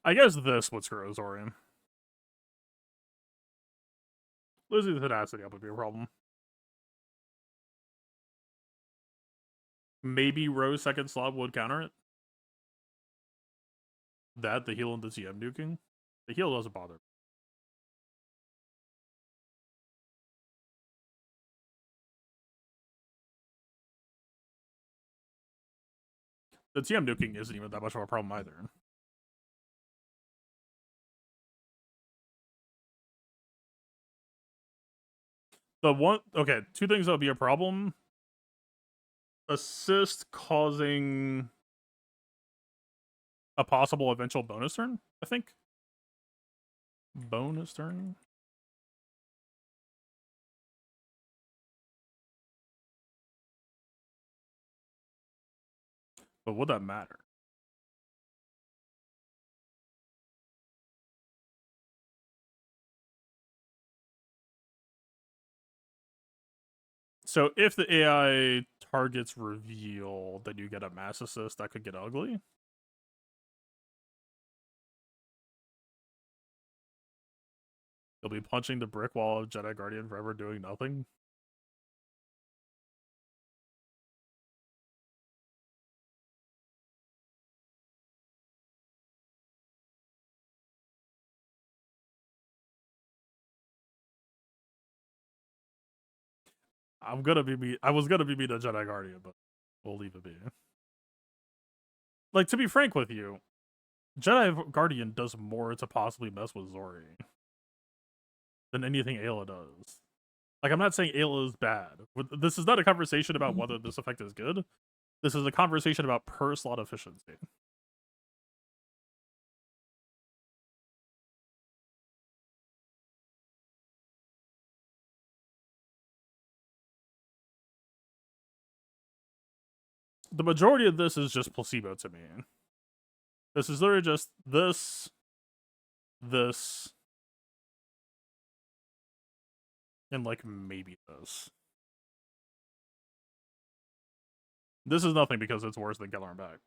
A: I guess this would screw Zorian. Losing the tenacity up would be a problem. Maybe Rose second slot would counter it. That, the heal and the TM nuking. The heal doesn't bother. The TM nuking isn't even that much of a problem either. Okay, two things that would be a problem. Assist causing a possible eventual bonus turn, I think. Bonus turn? But would that matter? So if the AI targets reveal, then you get a mass assist, that could get ugly. You'll be punching the brick wall of Jedi Guardian forever doing nothing. I was gonna be the Jedi Guardian, but we'll leave it be. Like, to be frank with you, Jedi Guardian does more to possibly mess with Zori than anything Ayla does. Like, I'm not saying Ayla is bad. This is not a conversation about whether this effect is good. This is a conversation about per slot efficiency. The majority of this is just placebo to me. This is literally just this, and like maybe this. This is nothing because it's worse than Keller back.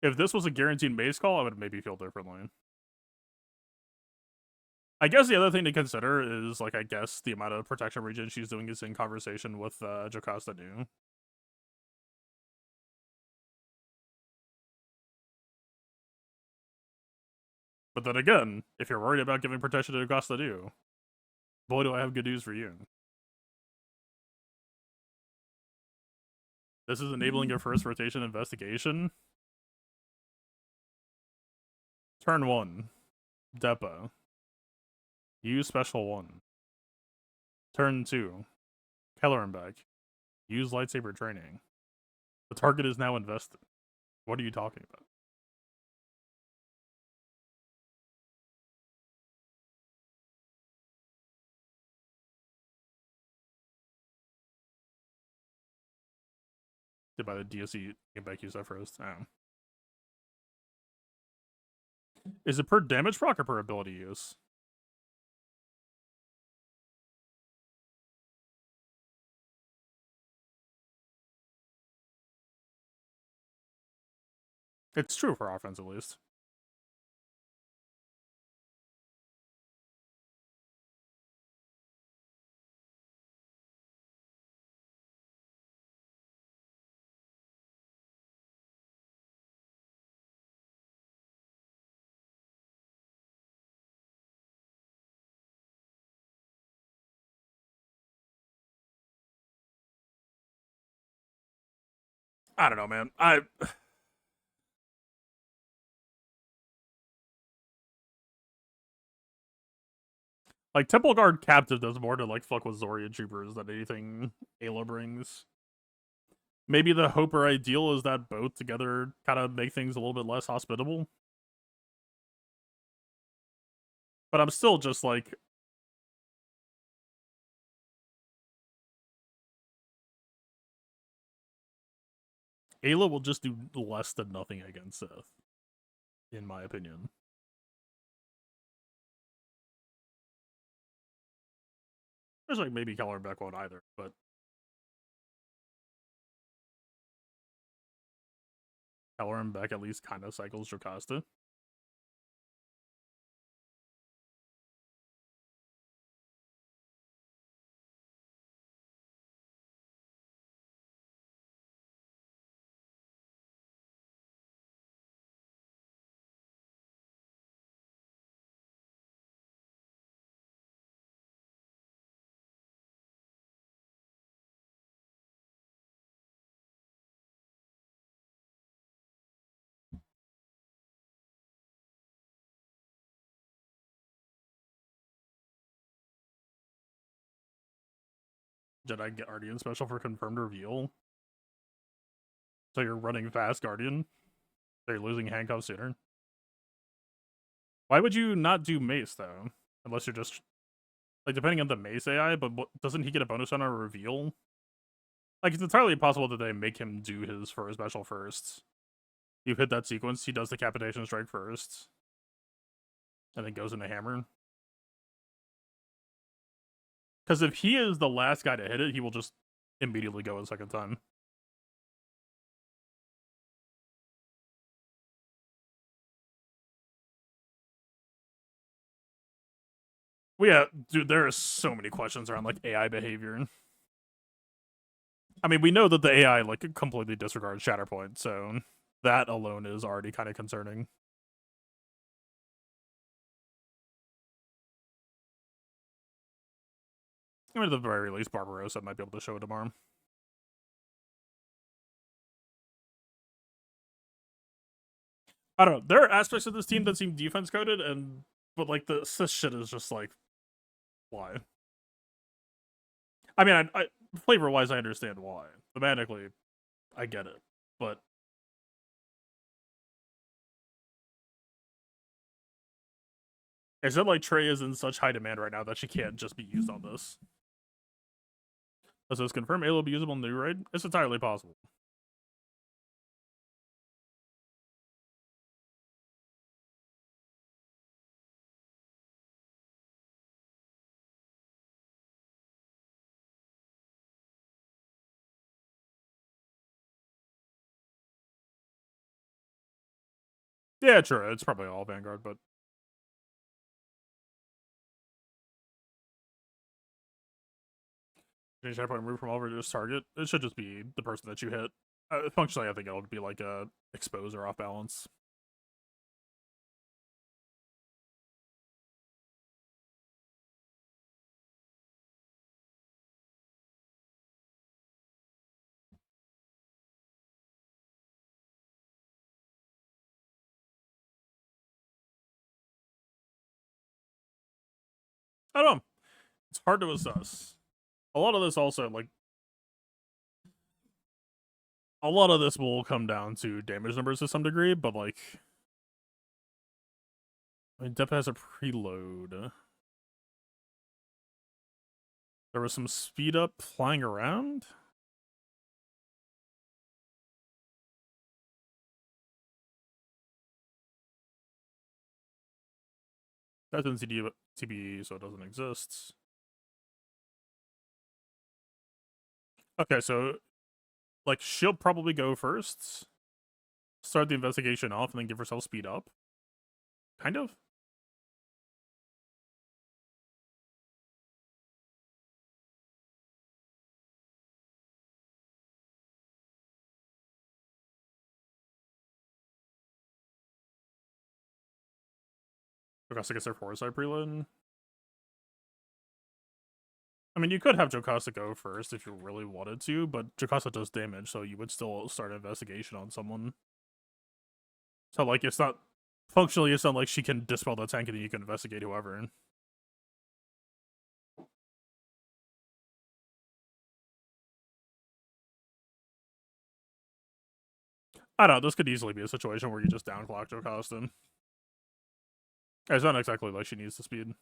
A: If this was a guaranteed mace call, I would maybe feel differently. I guess the other thing to consider is, like, I guess the amount of protection region she's doing is in conversation with Jocasta Nu. But then again, if you're worried about giving protection to Jocasta Nu, boy, do I have good news for you. This is enabling your first rotation investigation. Turn 1. Depa. Use special 1. Turn 2. Kellerenbeck. Use lightsaber training. The target is now invested. What are you talking about? Did by the DSC get back use that first? Oh. Is it per damage proc or per ability use? It's true for offense, at least. I don't know, man. Like, Temple Guard Captive does more to, like, fuck with Zori and Troopers than anything Ayla brings. Maybe the hope or ideal is that both together kind of make things a little bit less hospitable. But I'm still just like... Ayla will just do less than nothing against Sith, in my opinion. There's like maybe Kellerenbeck won't either, but Kellerenbeck at least kind of cycles Jocasta. Jedi Guardian special for confirmed reveal. So you're running fast, Guardian. So you're losing handcuffs sooner. Why would you not do Mace though? Unless you're just like depending on the Mace AI, but doesn't he get a bonus on a reveal? Like it's entirely possible that they make him do his first special first. You hit that sequence, he does the decapitation strike first, and then goes into hammer. Because if he is the last guy to hit it, he will just immediately go a second time. Well, yeah, dude, there are so many questions around like AI behavior. I mean, we know that the AI like completely disregards Shatterpoint, so that alone is already kind of concerning. I mean, at the very least, Barbarossa might be able to show it tomorrow. I don't know. There are aspects of this team that seem defense coded, but like this shit is just like, why? I mean, I flavor wise, I understand why. Thematically, I get it, but is it like Trey is in such high demand right now that she can't just be used on this? Does this confirm Ayla will be usable in the new raid? It's entirely possible. Yeah, true. It's probably all Vanguard, but change that point remove from all reduced target. It should just be the person that you hit. Functionally, I think it'll be like a expose or off balance. I don't know. It's hard to assess. A lot of this also like a lot of this will come down to damage numbers to some degree, but like I mean, Depa has a preload. There was some speed up flying around. That's in TB, so it doesn't exist. Okay, so like she'll probably go first, start the investigation off, and then give herself speed up. Kind of. Jocasta gets their foresight preload. I mean, you could have Jocasta go first if you really wanted to, but Jocasta does damage, so you would still start an investigation on someone. So, like, it's not... Functionally, it's not like she can dispel the tank and then you can investigate whoever. I don't know, this could easily be a situation where you just downclock Jocasta. It's not exactly like she needs the speed.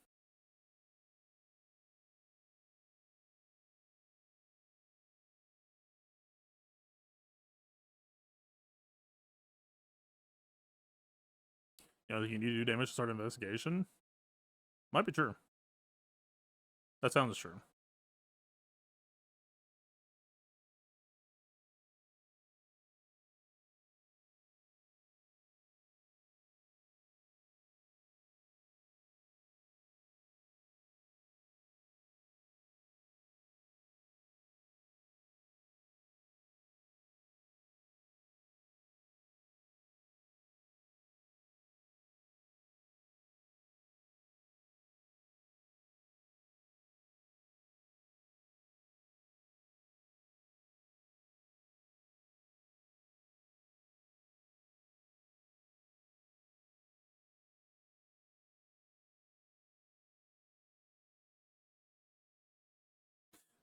A: You know, you need to do damage to start an investigation. Might be true. That sounds true.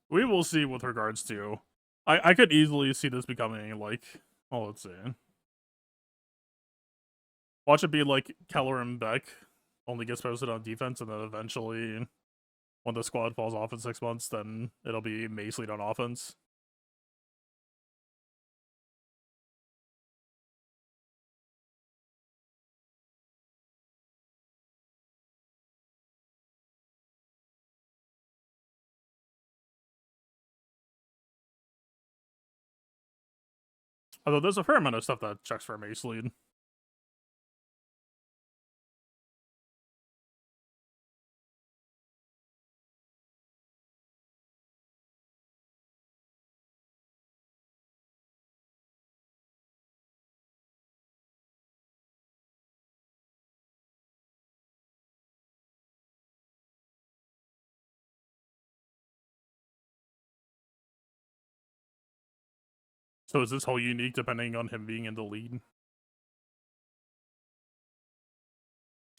A: We will see with regards to. I could easily see this becoming like. Oh, let's see. Watch it be like Keller and Beck only gets posted on defense, and then eventually, when the squad falls off in 6 months, then it'll be Mace lead on offense. Although there's a fair amount of stuff that checks for Mace lead. So is this whole unique depending on him being in the lead?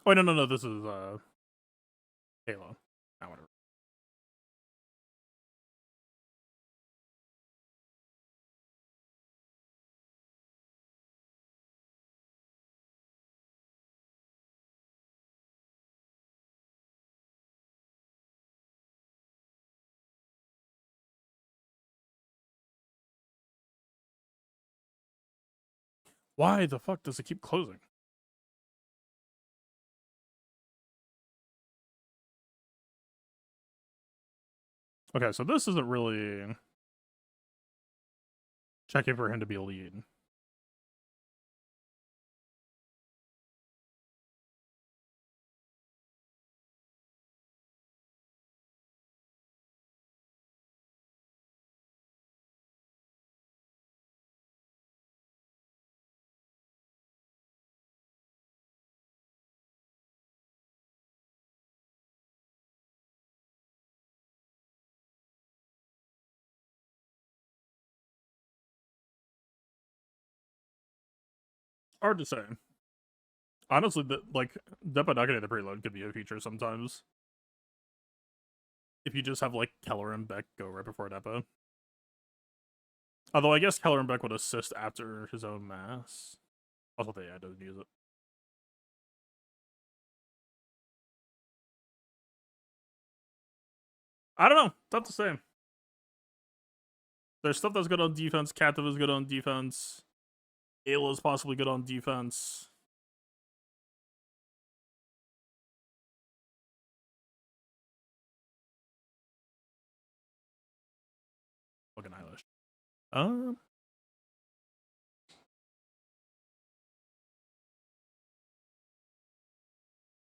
A: Oh, no. This is Halo. Ah, whatever. Why the fuck does it keep closing? Okay, so this isn't really checking for him to be a lead. Hard to say. Honestly, like Depa not getting the preload could be a feature sometimes. If you just have like Keller and Beck go right before Depa. Although I guess Keller and Beck would assist after his own mass. Also, the AI doesn't use it. I don't know. Tough to say. There's stuff that's good on defense. Captive is good on defense. Ayla is possibly good on defense. Fucking Eilish.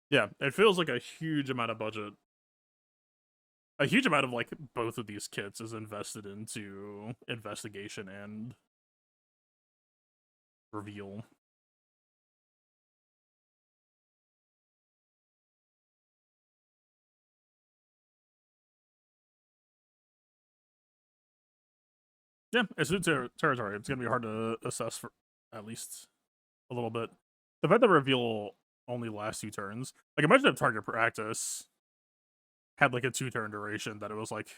A: Yeah, it feels like a huge amount of budget. A huge amount of like both of these kits is invested into investigation and reveal. Yeah, it's new territory. It's gonna be hard to assess for at least a little bit. The fact that reveal only lasts 2 turns. Like, imagine if target practice had like a 2-turn duration that it was like,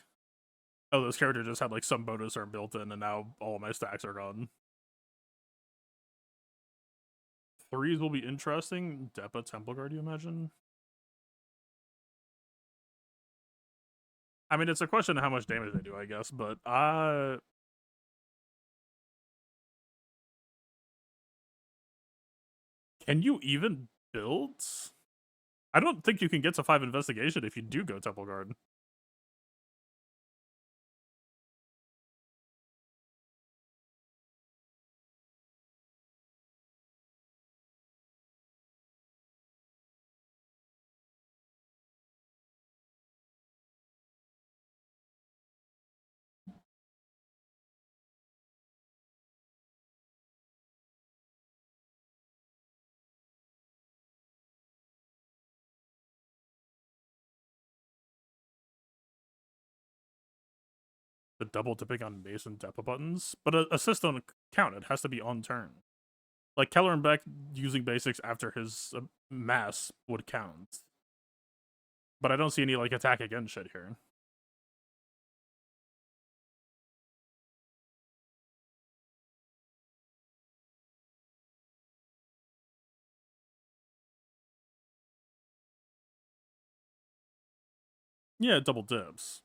A: oh, this character just had like some bonus arm built in, and now all my stacks are gone. 3s will be interesting. Depa Temple Guard, you imagine? I mean, it's a question of how much damage they do, I guess, but can you even build? I don't think you can get to 5 investigation if you do go Temple Guard. The double dipping on Mace and Depa buttons, but assist don't count. It has to be on turn. Like Keller and Beck using basics after his mass would count, but I don't see any like attack again shit here. Yeah, double dips.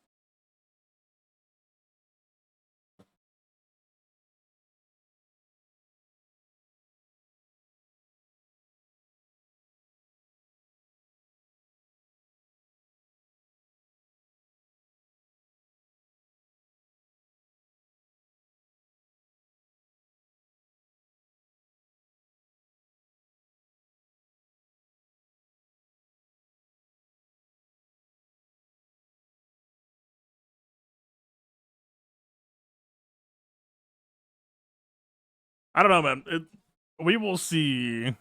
A: I don't know, man. We will see.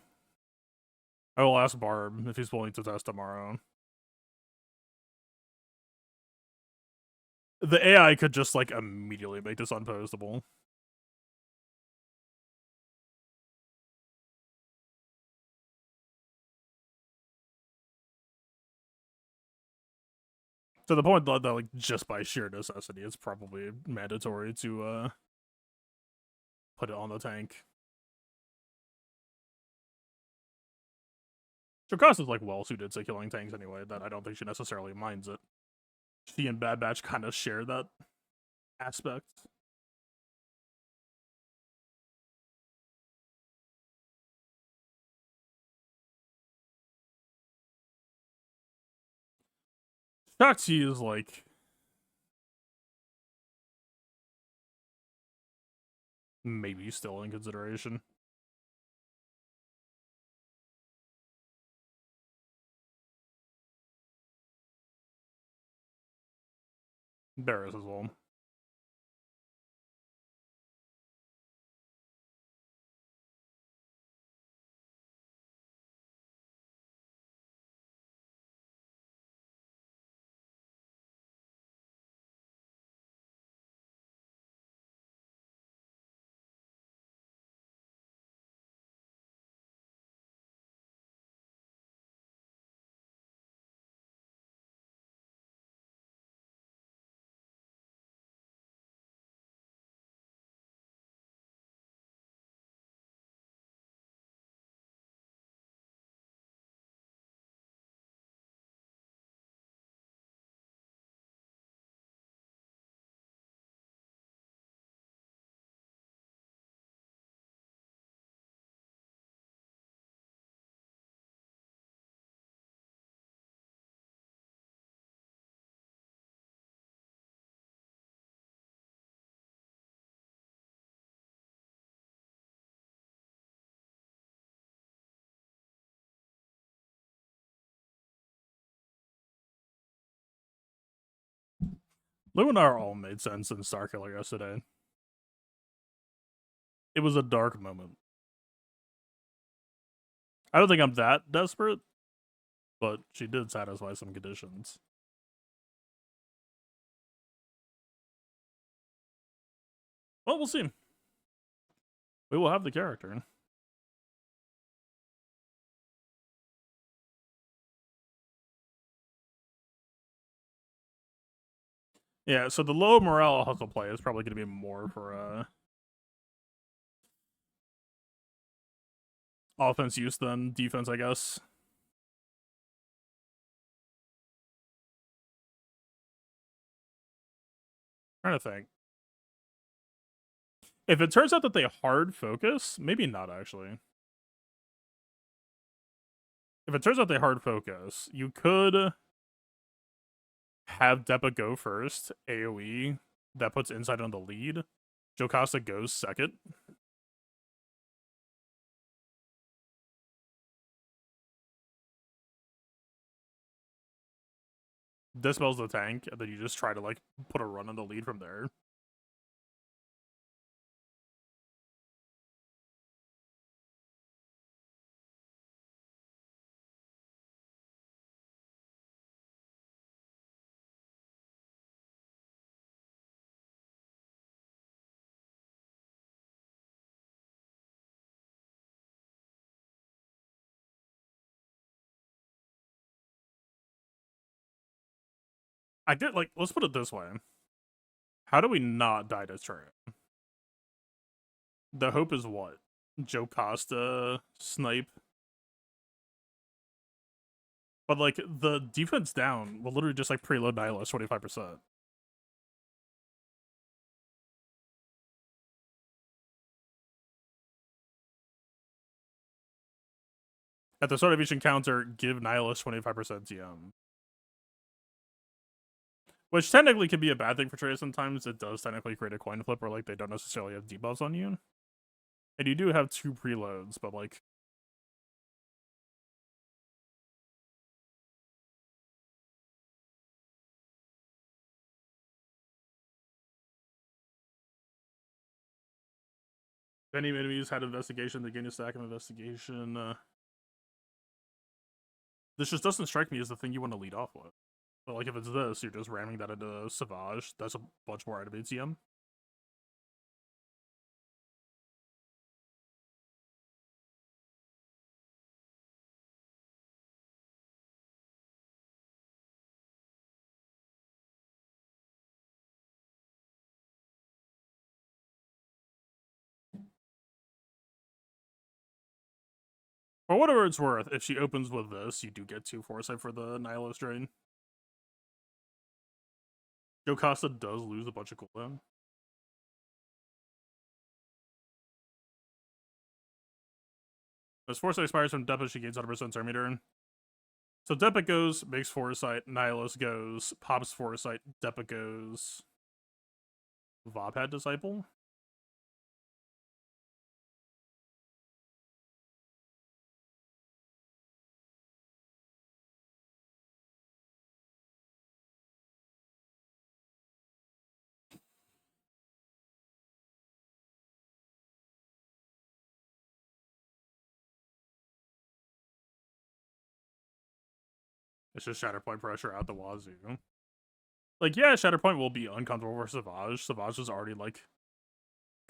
A: I will ask Barb if he's willing to test tomorrow. The AI could just like immediately make this unpostable. To the point that like just by sheer necessity, it's probably mandatory to put it on the tank. Jokasa's like well suited to killing tanks anyway, that I don't think she necessarily minds it. She and Bad Batch kind of share that aspect. Shakti is like maybe still in consideration. Barris as well. Lou and R all made sense in Starkiller yesterday. It was a dark moment. I don't think I'm that desperate, but she did satisfy some conditions. Well, we'll see. We will have the character. Yeah, so the low morale hustle play is probably going to be more for offense use than defense, I guess. Trying to think. If it turns out that they hard focus, maybe not actually. If it turns out they hard focus, you could have Depa go first, AoE, that puts Insight on the lead. Jocasta goes second. Dispels the tank, and then you just try to like put a run on the lead from there. I did like, let's put it this way. How do we not die to Trey? The hope is what? Jocasta snipe. But like the defense down will literally just like preload Nihilist 25%. At the start of each encounter, give Nihilist 25% TM. Which technically can be a bad thing for traders sometimes. It does technically create a coin flip where like they don't necessarily have debuffs on you. And you do have 2 preloads, but like if any enemies had investigation, they gain a stack of investigation. This just doesn't strike me as the thing you want to lead off with. But like if it's this, you're just ramming that into Savage. That's a bunch more out of ATM. For whatever it's worth, if she opens with this, you do get 2 foresight for the Nihilist drain. Jocasta does lose a bunch of cooldown. As foresight expires from Depa, she gains 100% turn meter. So Depa goes, makes foresight, Nihilist goes, pops foresight, Depa goes. Vopad Disciple? It's just Shatterpoint pressure out the wazoo. Like, yeah, Shatterpoint will be uncomfortable for Savage. Savage is already, like,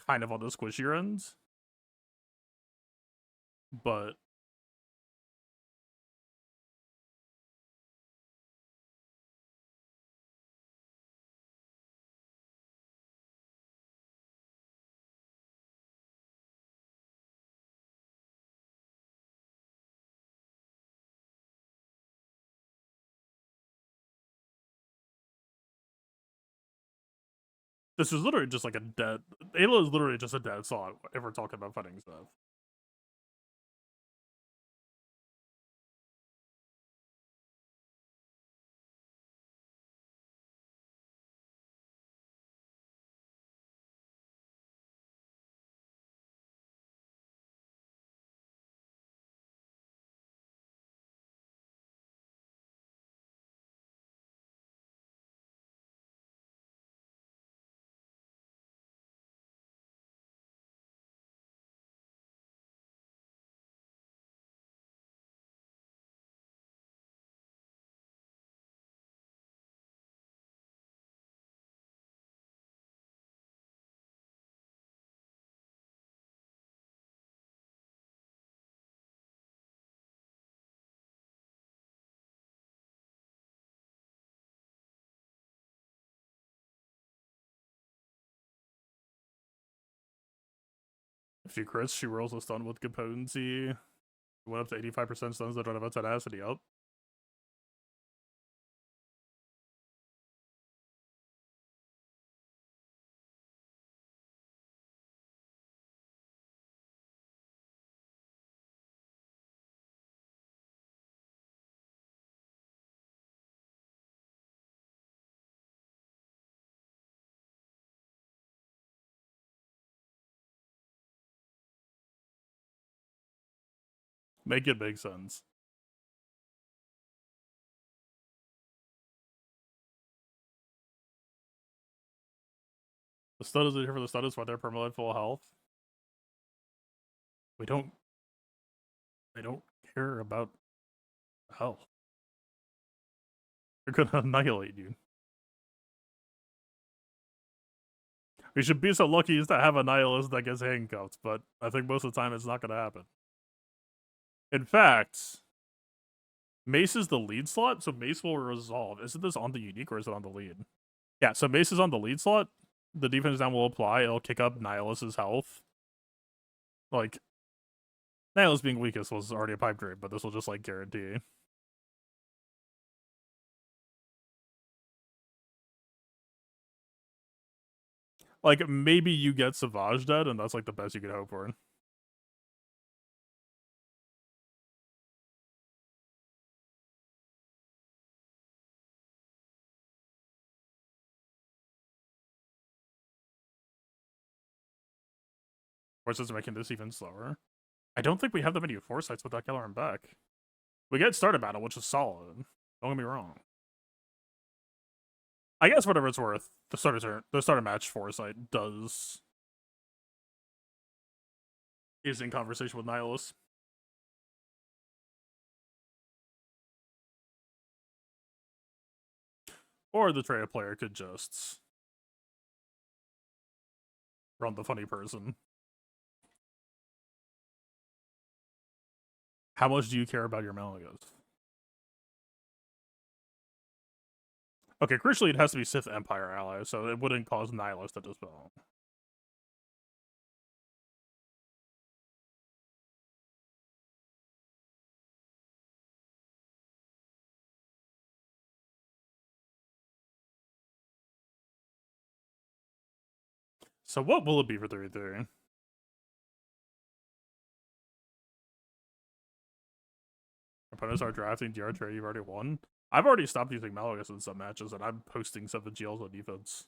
A: kind of on the squishier end. But this is literally just like a dead... Ayla is literally just a dead slot if we're talking about fighting stuff. If she crits, she rolls a stun with good potency. Went up to 85% stuns that don't have a tenacity up. Make it make sense. The stun is here for the stun is why they're permanently full health. We don't... They don't care about health. They're gonna annihilate you. We should be so lucky as to have a Nihilist that gets handcuffed, but I think most of the time it's not gonna happen. In fact, Mace is the lead slot, so Mace will resolve. Isn't this on the unique or is it on the lead? Yeah, so Mace is on the lead slot. The defense down will apply. It'll kick up Nihilist's health. Like, Nihilist being weakest was already a pipe dream, but this will just, like, guarantee. Like, maybe you get Savage dead, and that's, like, the best you could hope for. Which is making this even slower. I don't think we have that many foresights with that Keller and Beck. We get started battle, which is solid. Don't get me wrong. I guess whatever it's worth, the starter match foresight is in conversation with Nihilus. Or the Treya player could just run the funny person. How much do you care about your Malagos? Okay, crucially, it has to be Sith Empire allies, so it wouldn't cause Nihilus to dispel. So what will it be for 3-3? Opponents are drafting DR Trey, you've already won. I've already stopped using Malagus in some matches, and I'm posting 7 GLs on defense.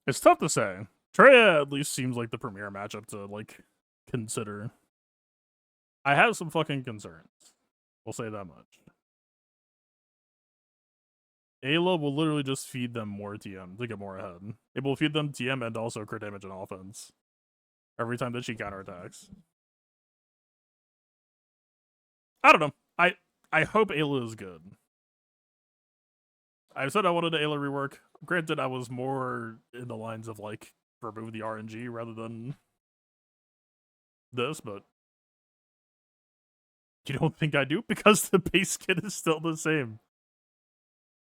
A: It's tough to say. Treya at least seems like the premier matchup to, like, consider. I have some fucking concerns. We'll say that much. Ayla will literally just feed them more TM to get more ahead. It will feed them TM and also crit damage and offense every time that she counterattacks. I don't know. I hope Ayla is good. I said I wanted an Ayla rework. Granted, I was more in the lines of, like, remove the RNG rather than this, but you don't think I do? Because the base kit is still the same.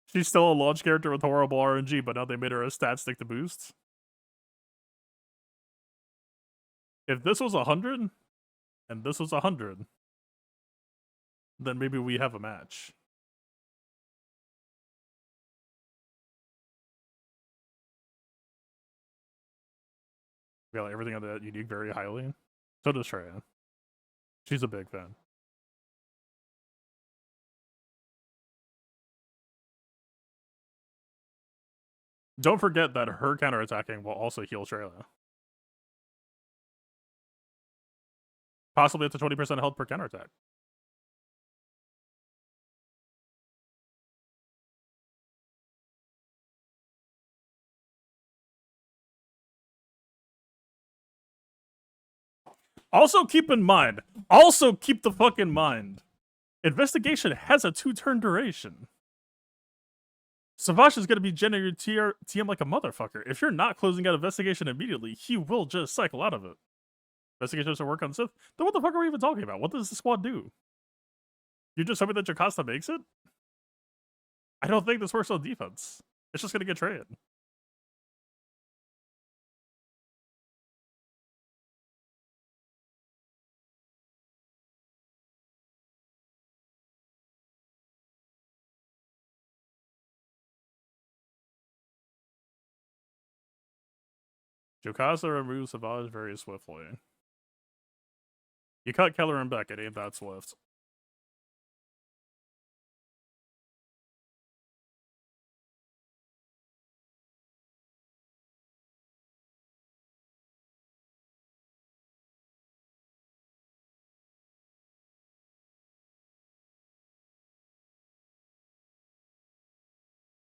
A: She's still a launch character with horrible RNG, but now they made her a stat stick to boost. If this was 100, and this was 100, then maybe we have a match. We got everything on that unique very highly. So does Treya. She's a big fan. Don't forget that her counterattacking will also heal Treya. Possibly up to 20% health per counterattack. Also keep in mind, also keep the fuck in mind, Investigation has a 2-turn duration. Savage is going to be generating TM like a motherfucker. If you're not closing out Investigation immediately, he will just cycle out of it. Investigation doesn't work on Sith. Then what the fuck are we even talking about? What does the squad do? You're just hoping that Jocasta makes it? I don't think this works on defense. It's just going to get traded. Jocasta removes Savage very swiftly. You cut Keller and Beck, it ain't that swift.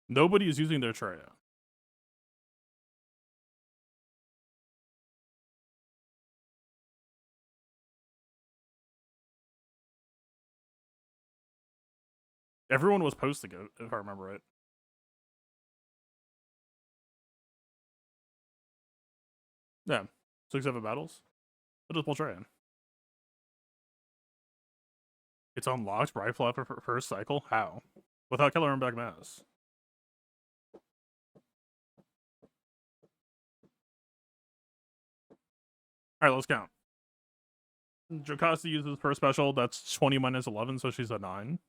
A: Nobody is using their Treya. Everyone was posting it, if I remember right. Yeah. 6-7 battles. What does Poltran? It's unlocked rifle after first cycle? How? Without Killer and Back Mass. Alright, let's count. Jocasta uses her special, that's 20 minus 11, so she's a 9.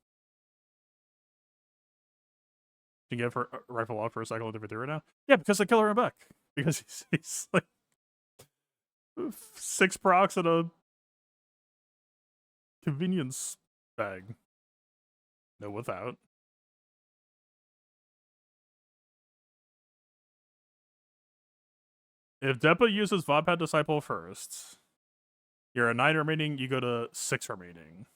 A: You can give her rifle off for a cycle of every 3 right now? Yeah, because of Killer and Beck. Because he's like 6 procs and a convenience bag. No, without. If Depa uses Vodpad Disciple first, you're a 9 remaining, you go to 6 remaining.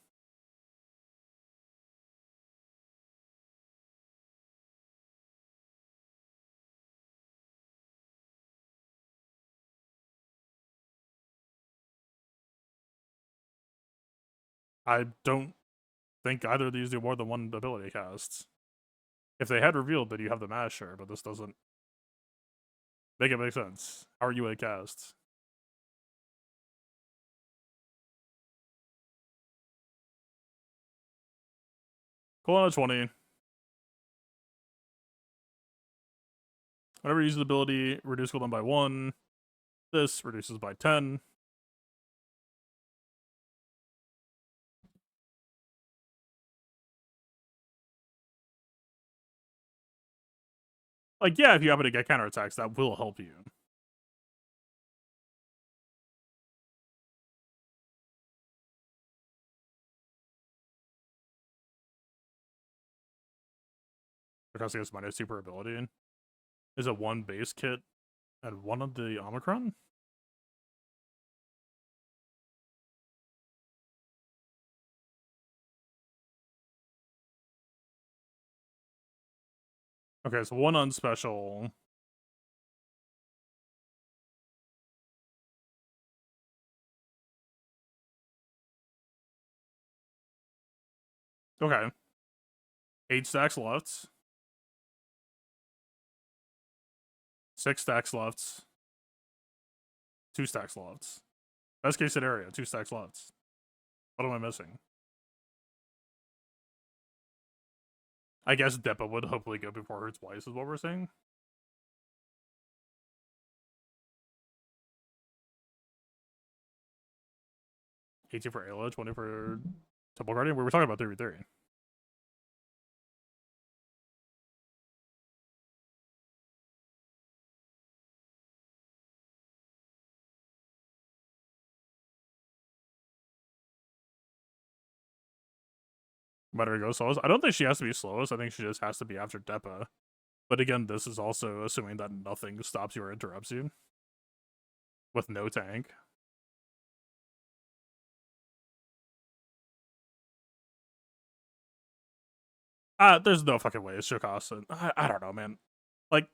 A: I don't think either of these do more than 1 ability cast. If they had revealed that you have the Masher, but this doesn't make it make sense. How are you a cast? Cool on a 20. Whenever you use the ability, reduce cooldown by 1. This reduces by 10. Like, yeah, if you happen to get counterattacks, that will help you. Because he has minus 2 per ability. Is it 1 base kit and 1 of the Omicron? Okay, so 1 on special. Okay. 8 stacks left. 6 stacks left. 2 stacks left. Best case scenario, 2 stacks left. What am I missing? I guess Depa would hopefully go before her twice, is what we're saying. $18 for Ayla, 20 for Temple Guardian. We were talking about 3v3. Better go slowest. I don't think she has to be slowest. I think she just has to be after Depa. But again, this is also assuming that nothing stops you or interrupts you. With no tank. There's no fucking way it's Jocasta. I don't know, man. Like,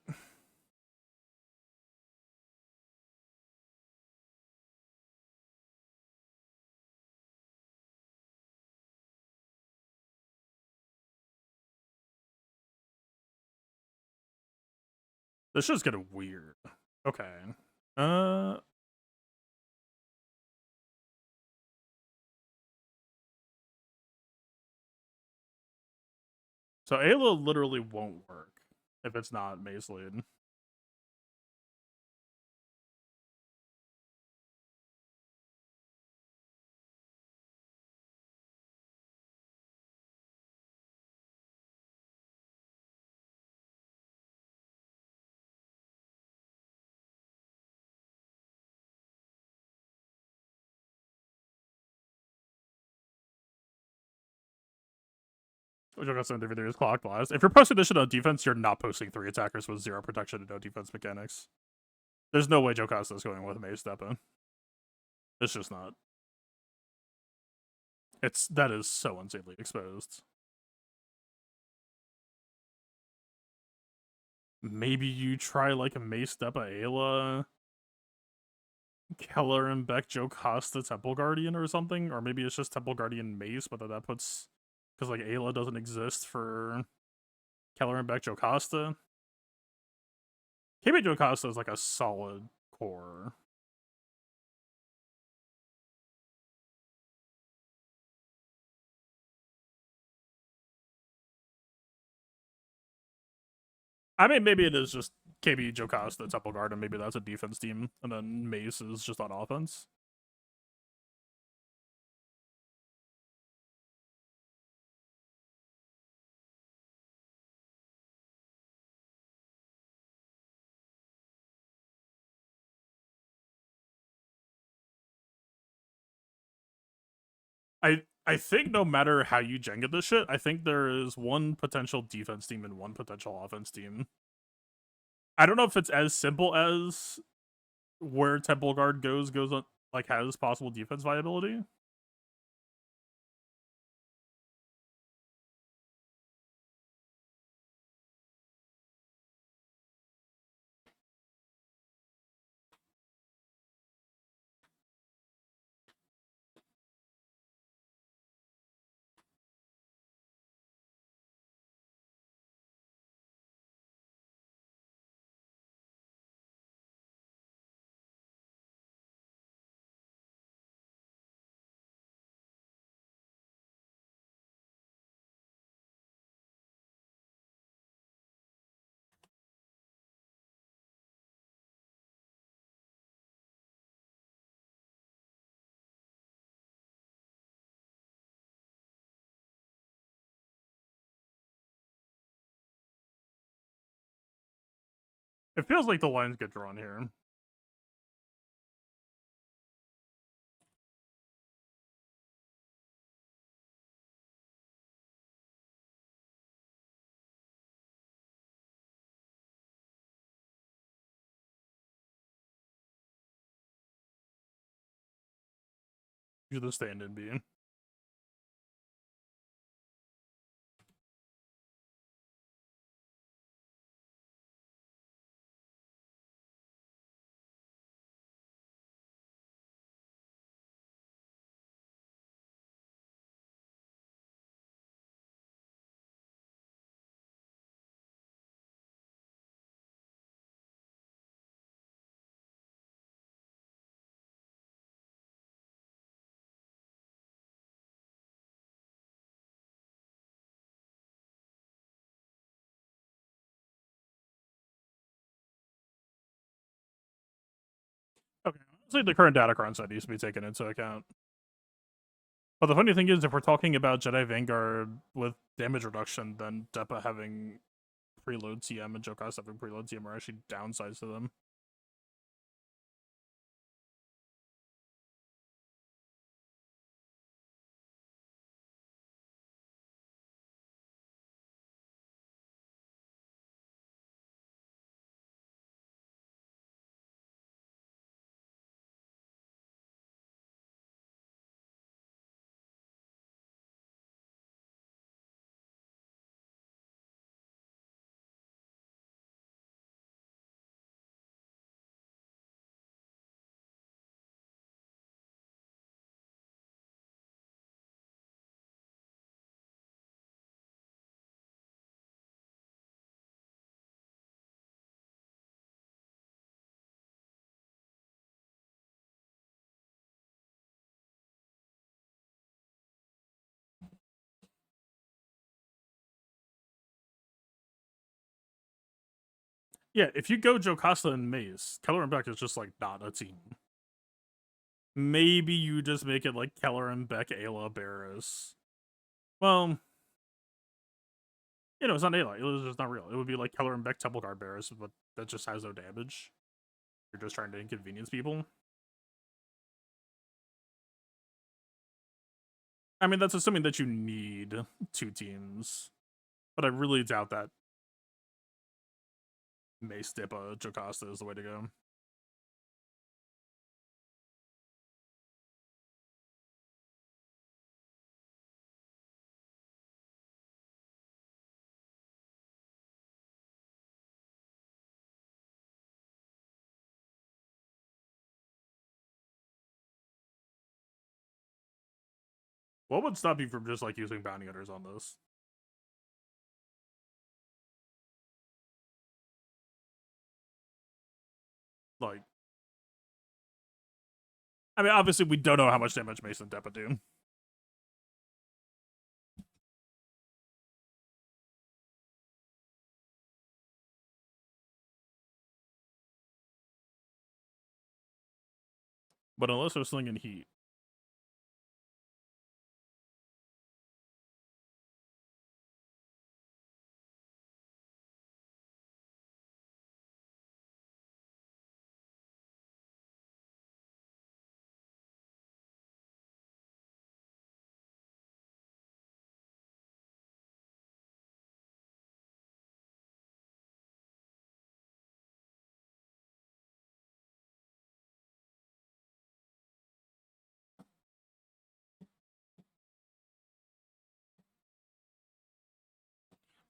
A: this shit's getting weird. Okay. So Ayla literally won't work if it's not Mace lead. Jocasta in DVD is clock blast. If you're posting this shit on defense, you're not posting 3 attackers with 0 protection and no defense mechanics. There's no way Jocasta is going with Mace Depa. It's just not. That is so insanely exposed. Maybe you try like a Mace Depa Ayla, Keller and Beck Jocasta Temple Guardian or something, or maybe it's just Temple Guardian Mace, but that puts, because like Ayla doesn't exist for Keller and Beck Jocasta. KB Jocasta is like a solid core. I mean, maybe it is just KB, Jocasta, Temple Guard, and maybe that's a defense team, and then Mace is just on offense. I think no matter how you Jenga this shit, I think there is one potential defense team and one potential offense team. I don't know if it's as simple as where Temple Guard goes on, like, has possible defense viability. It feels like the lines get drawn here. You're the stand-in being. Okay, honestly, the current datacron set needs to be taken into account. But the funny thing is, if we're talking about Jedi Vanguard with damage reduction, then Depa having preload TM and Jocasta having preload TM are actually downsides to them. Yeah, if you go Jocasta and Mace, Keller and Beck is just like not a team. Maybe you just make it like Keller and Beck, Ayla, Barris. Well, you know, it's not Ayla. Ayla's just not real. It would be like Keller and Beck, Temple Guard, Barris, but that just has no damage. You're just trying to inconvenience people. I mean, that's assuming that you need two teams, but I really doubt that Mace Depa Jocasta is the way to go. What would stop you from just like using bounty hunters on this? Like, I mean, obviously we don't know how much damage Mace and Depa do. But unless they're slinging heat.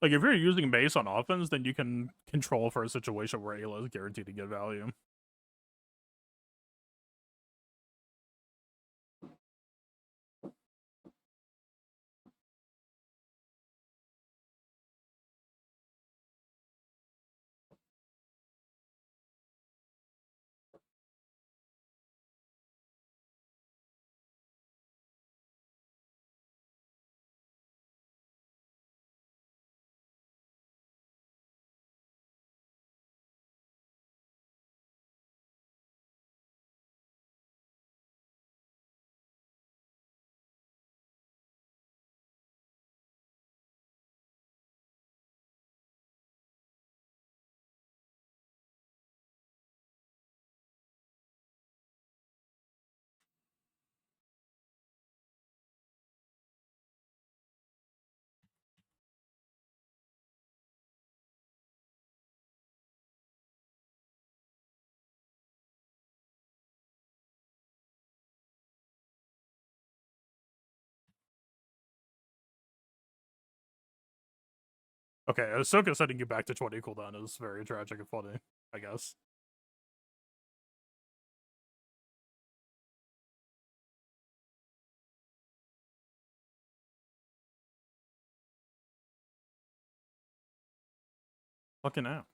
A: Like, if you're using Mace on offense, then you can control for a situation where Ayla is guaranteed to get value. Okay, Ahsoka setting you back to 20 cooldown is very tragic and funny, I guess. Fucking out.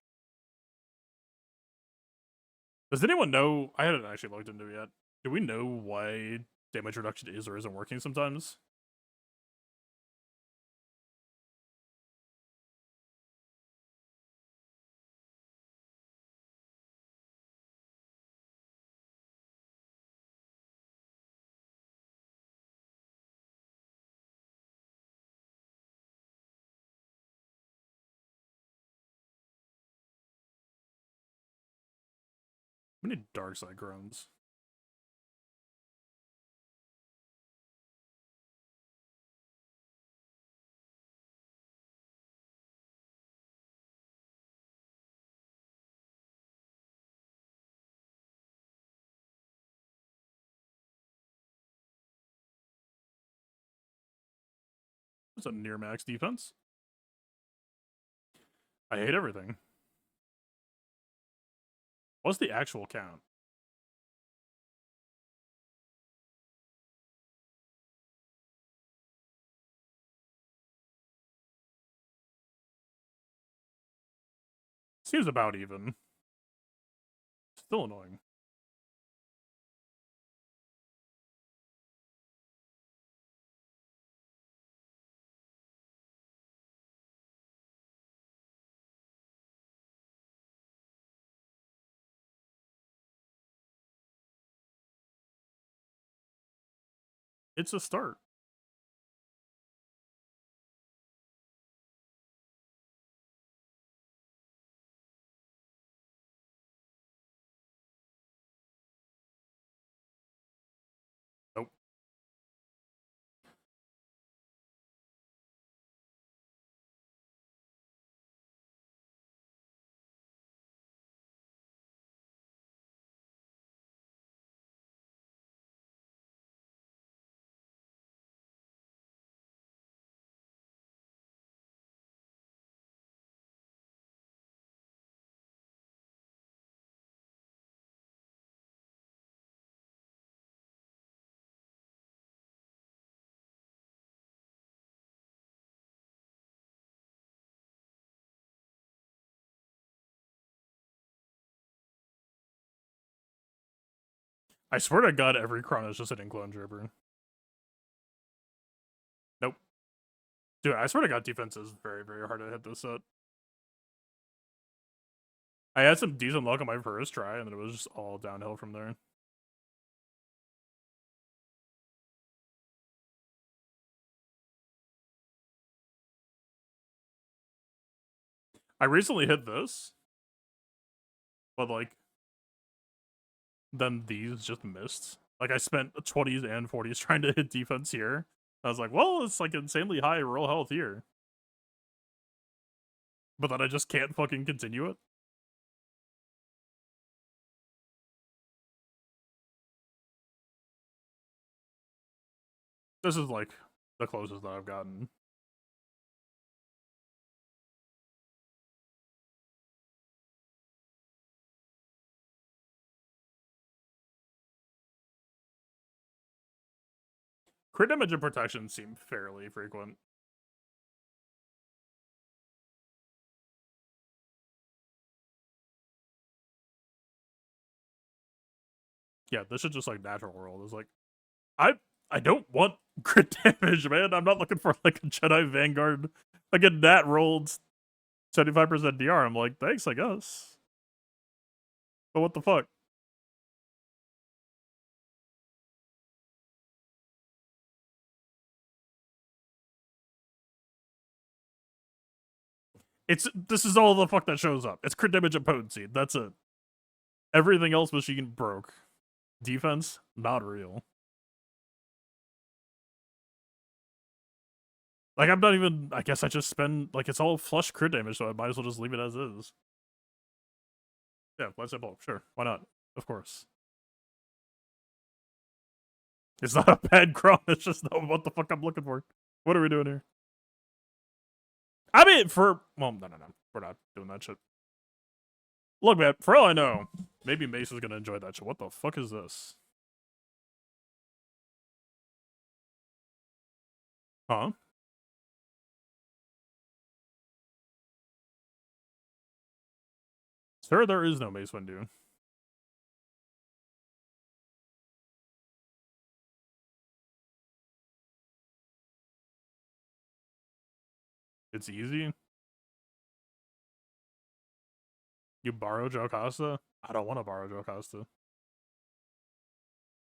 A: Does anyone know? I hadn't actually looked into it yet. Do we know why damage reduction is or isn't working sometimes? We need dark side groans. It's a near max defense. I hate everything. What's the actual count? Seems about even. Still annoying. It's a start. Nope. I swear to God, every Chrono is just hitting Clone Trooper. Nope. Dude, I swear to God, defense is very, very hard to hit this set. I had some decent luck on my first try, and then it was just all downhill from there. I recently hit this, but like, then these just missed. Like, I spent 20s and 40s trying to hit defense here. I was like, well, it's like insanely high roll health here. But then I just can't fucking continue it. This is like the closest that I've gotten. Crit damage and protection seem fairly frequent. Yeah, this is just like natural world. It's like, I don't want crit damage, man. I'm not looking for like a Jedi Vanguard. Like a nat rolled 75% DR. I'm like, thanks, I guess. But what the fuck? This is all the fuck that shows up. It's crit damage and potency. That's it. Everything else machine broke. Defense, not real. Like, I'm not even, I guess I just spend, like, it's all flush crit damage, so I might as well just leave it as is. Yeah, lightsaber bulk, sure. Why not? Of course. It's not a bad cron, it's just not what the fuck I'm looking for. What are we doing here? I mean, well, no. We're not doing that shit. Look, man, for all I know, maybe Mace is gonna enjoy that shit. What the fuck is this? Huh? Sir, there is no Mace Windu. It's easy. You borrow Jocasta? I don't want to borrow Jocasta.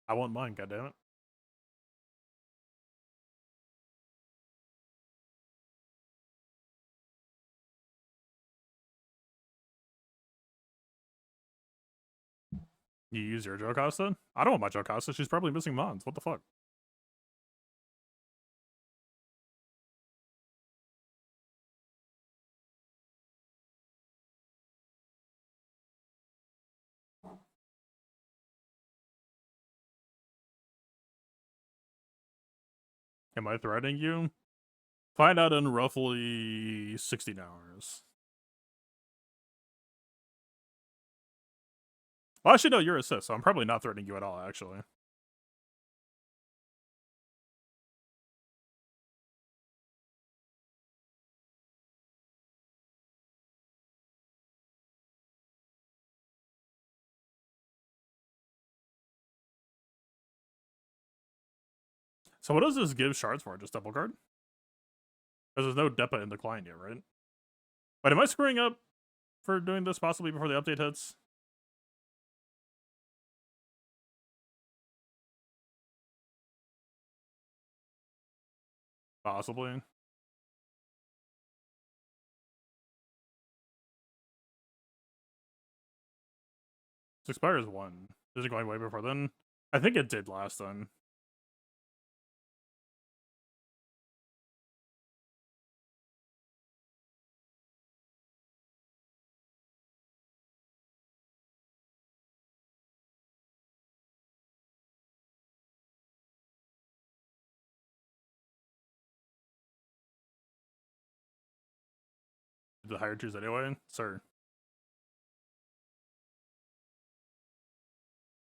A: I want mine, goddammit. You use your Jocasta? I don't want my Jocasta. She's probably missing mons. What the fuck? Am I threatening you? Find out in roughly 16 hours. Well, actually, no, you're a sis, so I'm probably not threatening you at all, actually. So what does this give shards for? Just double guard? Because there's no Depa in the client yet, right? But am I screwing up for doing this possibly before the update hits? Possibly. This expires 1. Is it going way before then? I think it did last time. The higher tiers anyway? Sir.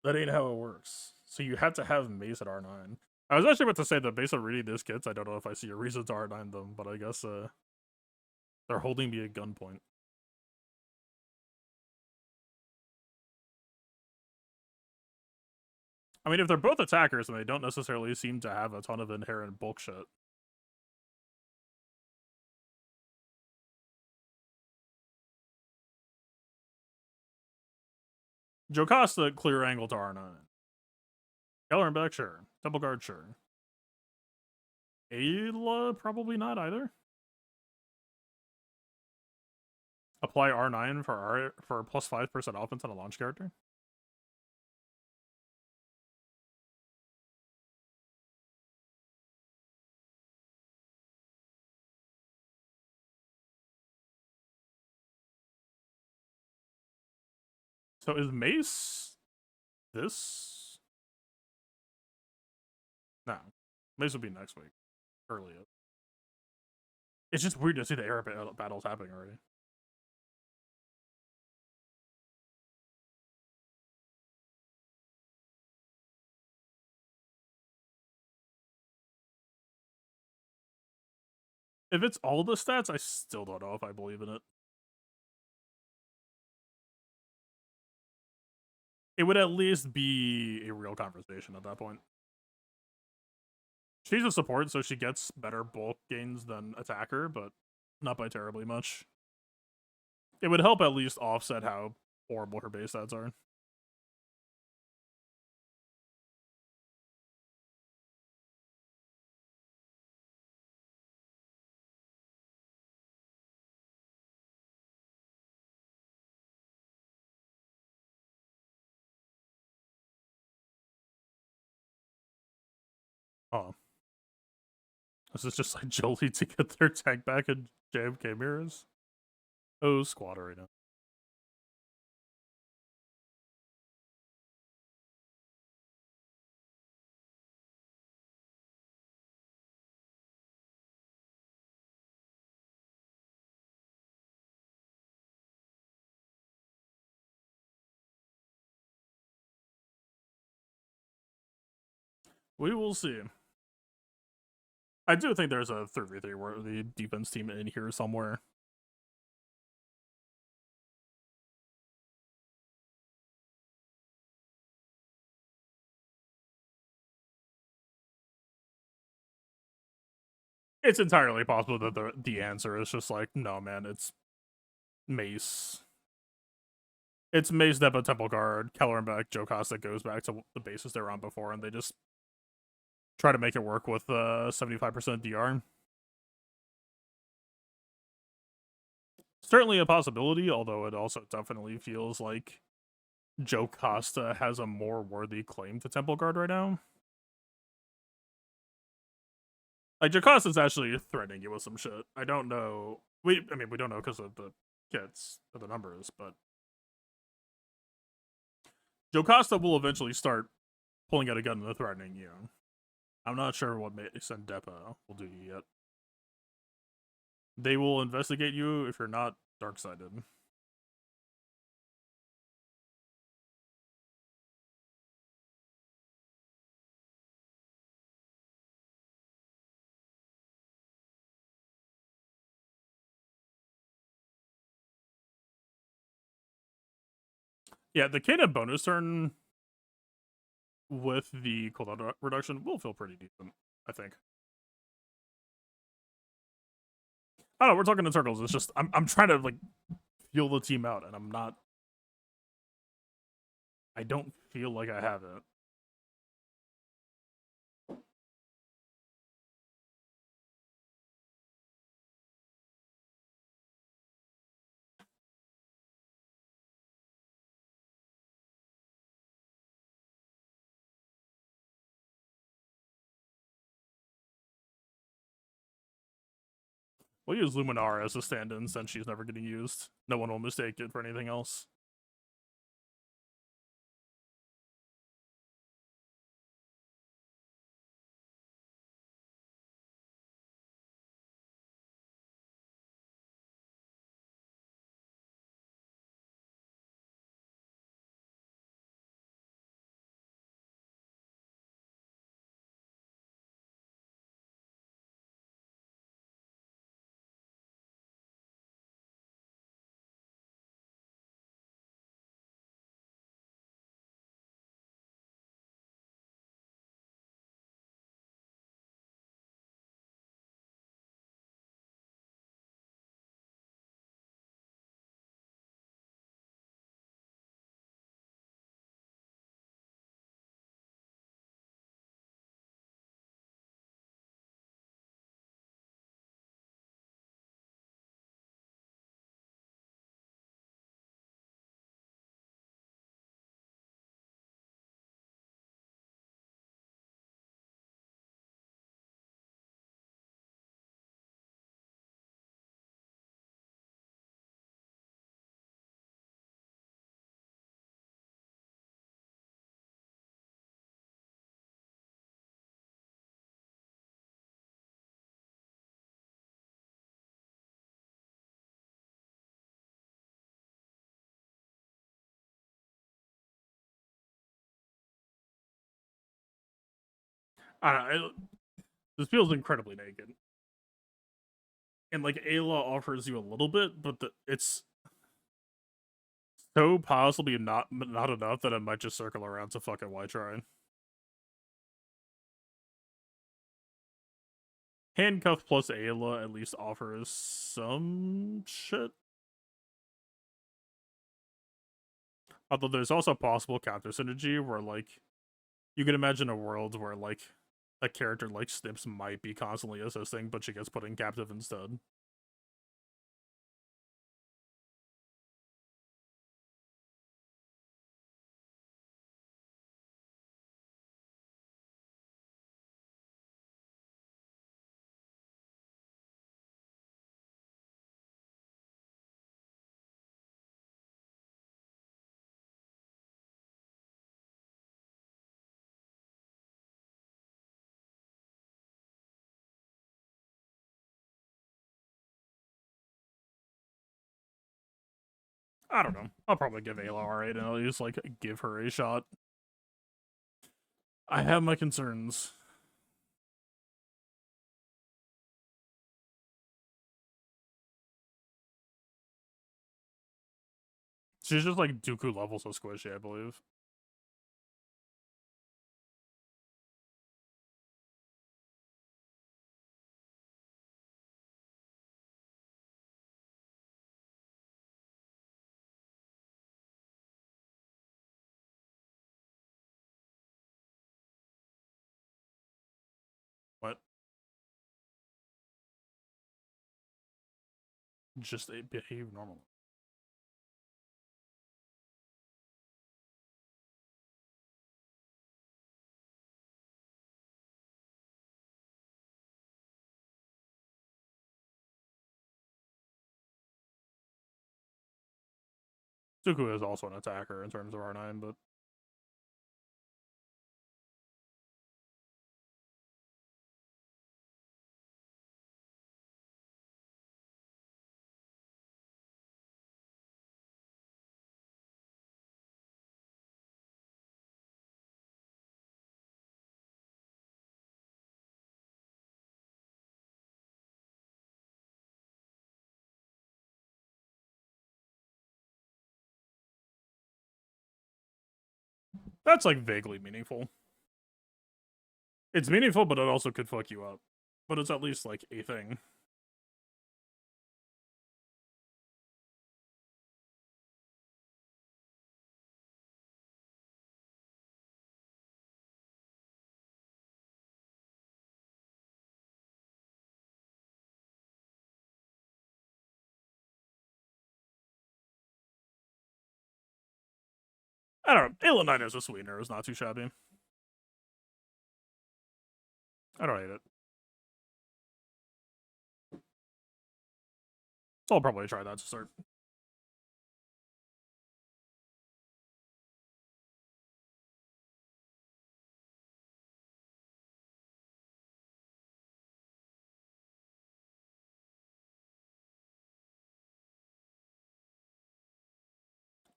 A: That ain't how it works. So you had to have Mace at R9. I was actually about to say that based on reading these kits, I don't know if I see a reason to R9 them, but I guess they're holding me at gunpoint. I mean, if they're both attackers and they don't necessarily seem to have a ton of inherent bulk shit. Jocasta, clear angle to R9. Keller and Beck, sure. Double guard, sure. Ayla, probably not either. Apply R9 for plus 5% offense on a launch character. So is Mace this? No. Mace will be next week. Earliest. It's just weird to see the air battles happening already. If it's all the stats, I still don't know if I believe in it. It would at least be a real conversation at that point. She's a support, so she gets better bulk gains than attacker, but not by terribly much. It would help at least offset how horrible her base stats are. Oh. This is just like Jolie to get their tank back in JMK mirrors. Oh, squad arena. We will see. I do think there's a 3v3 where the defense team in here somewhere. It's entirely possible that the answer is just like, no, man, it's Mace. It's Mace Depa Temple Guard, Kellerenbeck, Joe Costa goes back to the bases they were on before, and they just try to make it work with 75% DR. Certainly a possibility, although it also definitely feels like Joe Costa has a more worthy claim to Temple Guard right now. Like, Joe Costa's actually threatening you with some shit. I don't know. We don't know because of the kits, or the numbers, but Joe Costa will eventually start pulling out a gun and threatening you. I'm not sure what Mace and Depa will do yet. They will investigate you if you're not dark-sided. Yeah, the Kana bonus turn with the cooldown reduction will feel pretty decent, I think. I don't know, we're talking in circles. It's just I'm trying to like feel the team out, and I'm not. I don't feel like I have it. We'll use Luminara as a stand-in since she's never getting used. No one will mistake it for anything else. I don't know. This feels incredibly naked. And like Ayla offers you a little bit, but it's so possibly not enough that it might just circle around to fucking white shrine. Handcuff plus Ayla at least offers some shit. Although there's also possible counter synergy where like you can imagine a world where like a character like Snips might be constantly assisting, but she gets put in captive instead. I don't know. I'll probably give Ayla alright, and I'll just like give her a shot. I have my concerns. She's just like Dooku level so squishy, I believe. What? Just behave normal. Dooku is also an attacker in terms of R9, but that's like vaguely meaningful. It's meaningful, but it also could fuck you up. But it's at least like a thing. I don't know. Ayla 9 as a sweetener is not too shabby. I don't hate it. So I'll probably try that to start.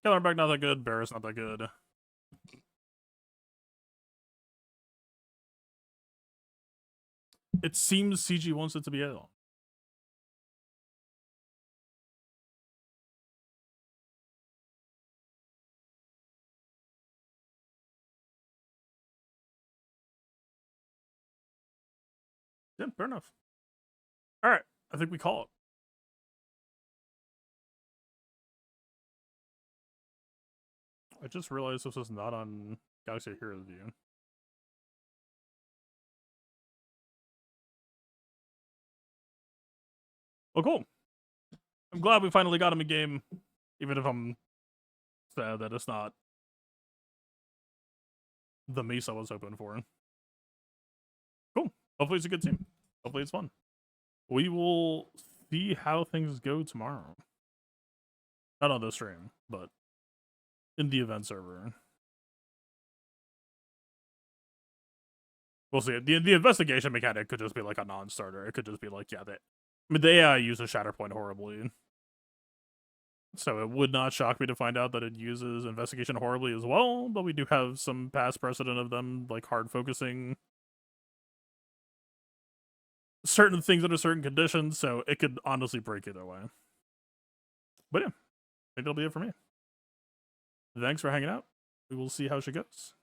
A: Kellerback not that good. Barris not that good. It seems CG wants it to be Ayla. Yeah, fair enough. All right, I think we call it. I just realized this was not on Galaxy Heroes View. Well, cool. I'm glad we finally got him a game, even if I'm sad that it's not the Mace I was hoping for. Cool. Hopefully it's a good team. Hopefully it's fun. We will see how things go tomorrow. Not on the stream, but in the event server. We'll see. The investigation mechanic could just be like a non-starter. It could just be like, yeah, the AI uses Shatterpoint horribly. So it would not shock me to find out that it uses investigation horribly as well, but we do have some past precedent of them like hard focusing certain things under certain conditions, so it could honestly break either way. But yeah, I think that'll be it for me. Thanks for hanging out. We will see how she goes.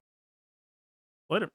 A: Later.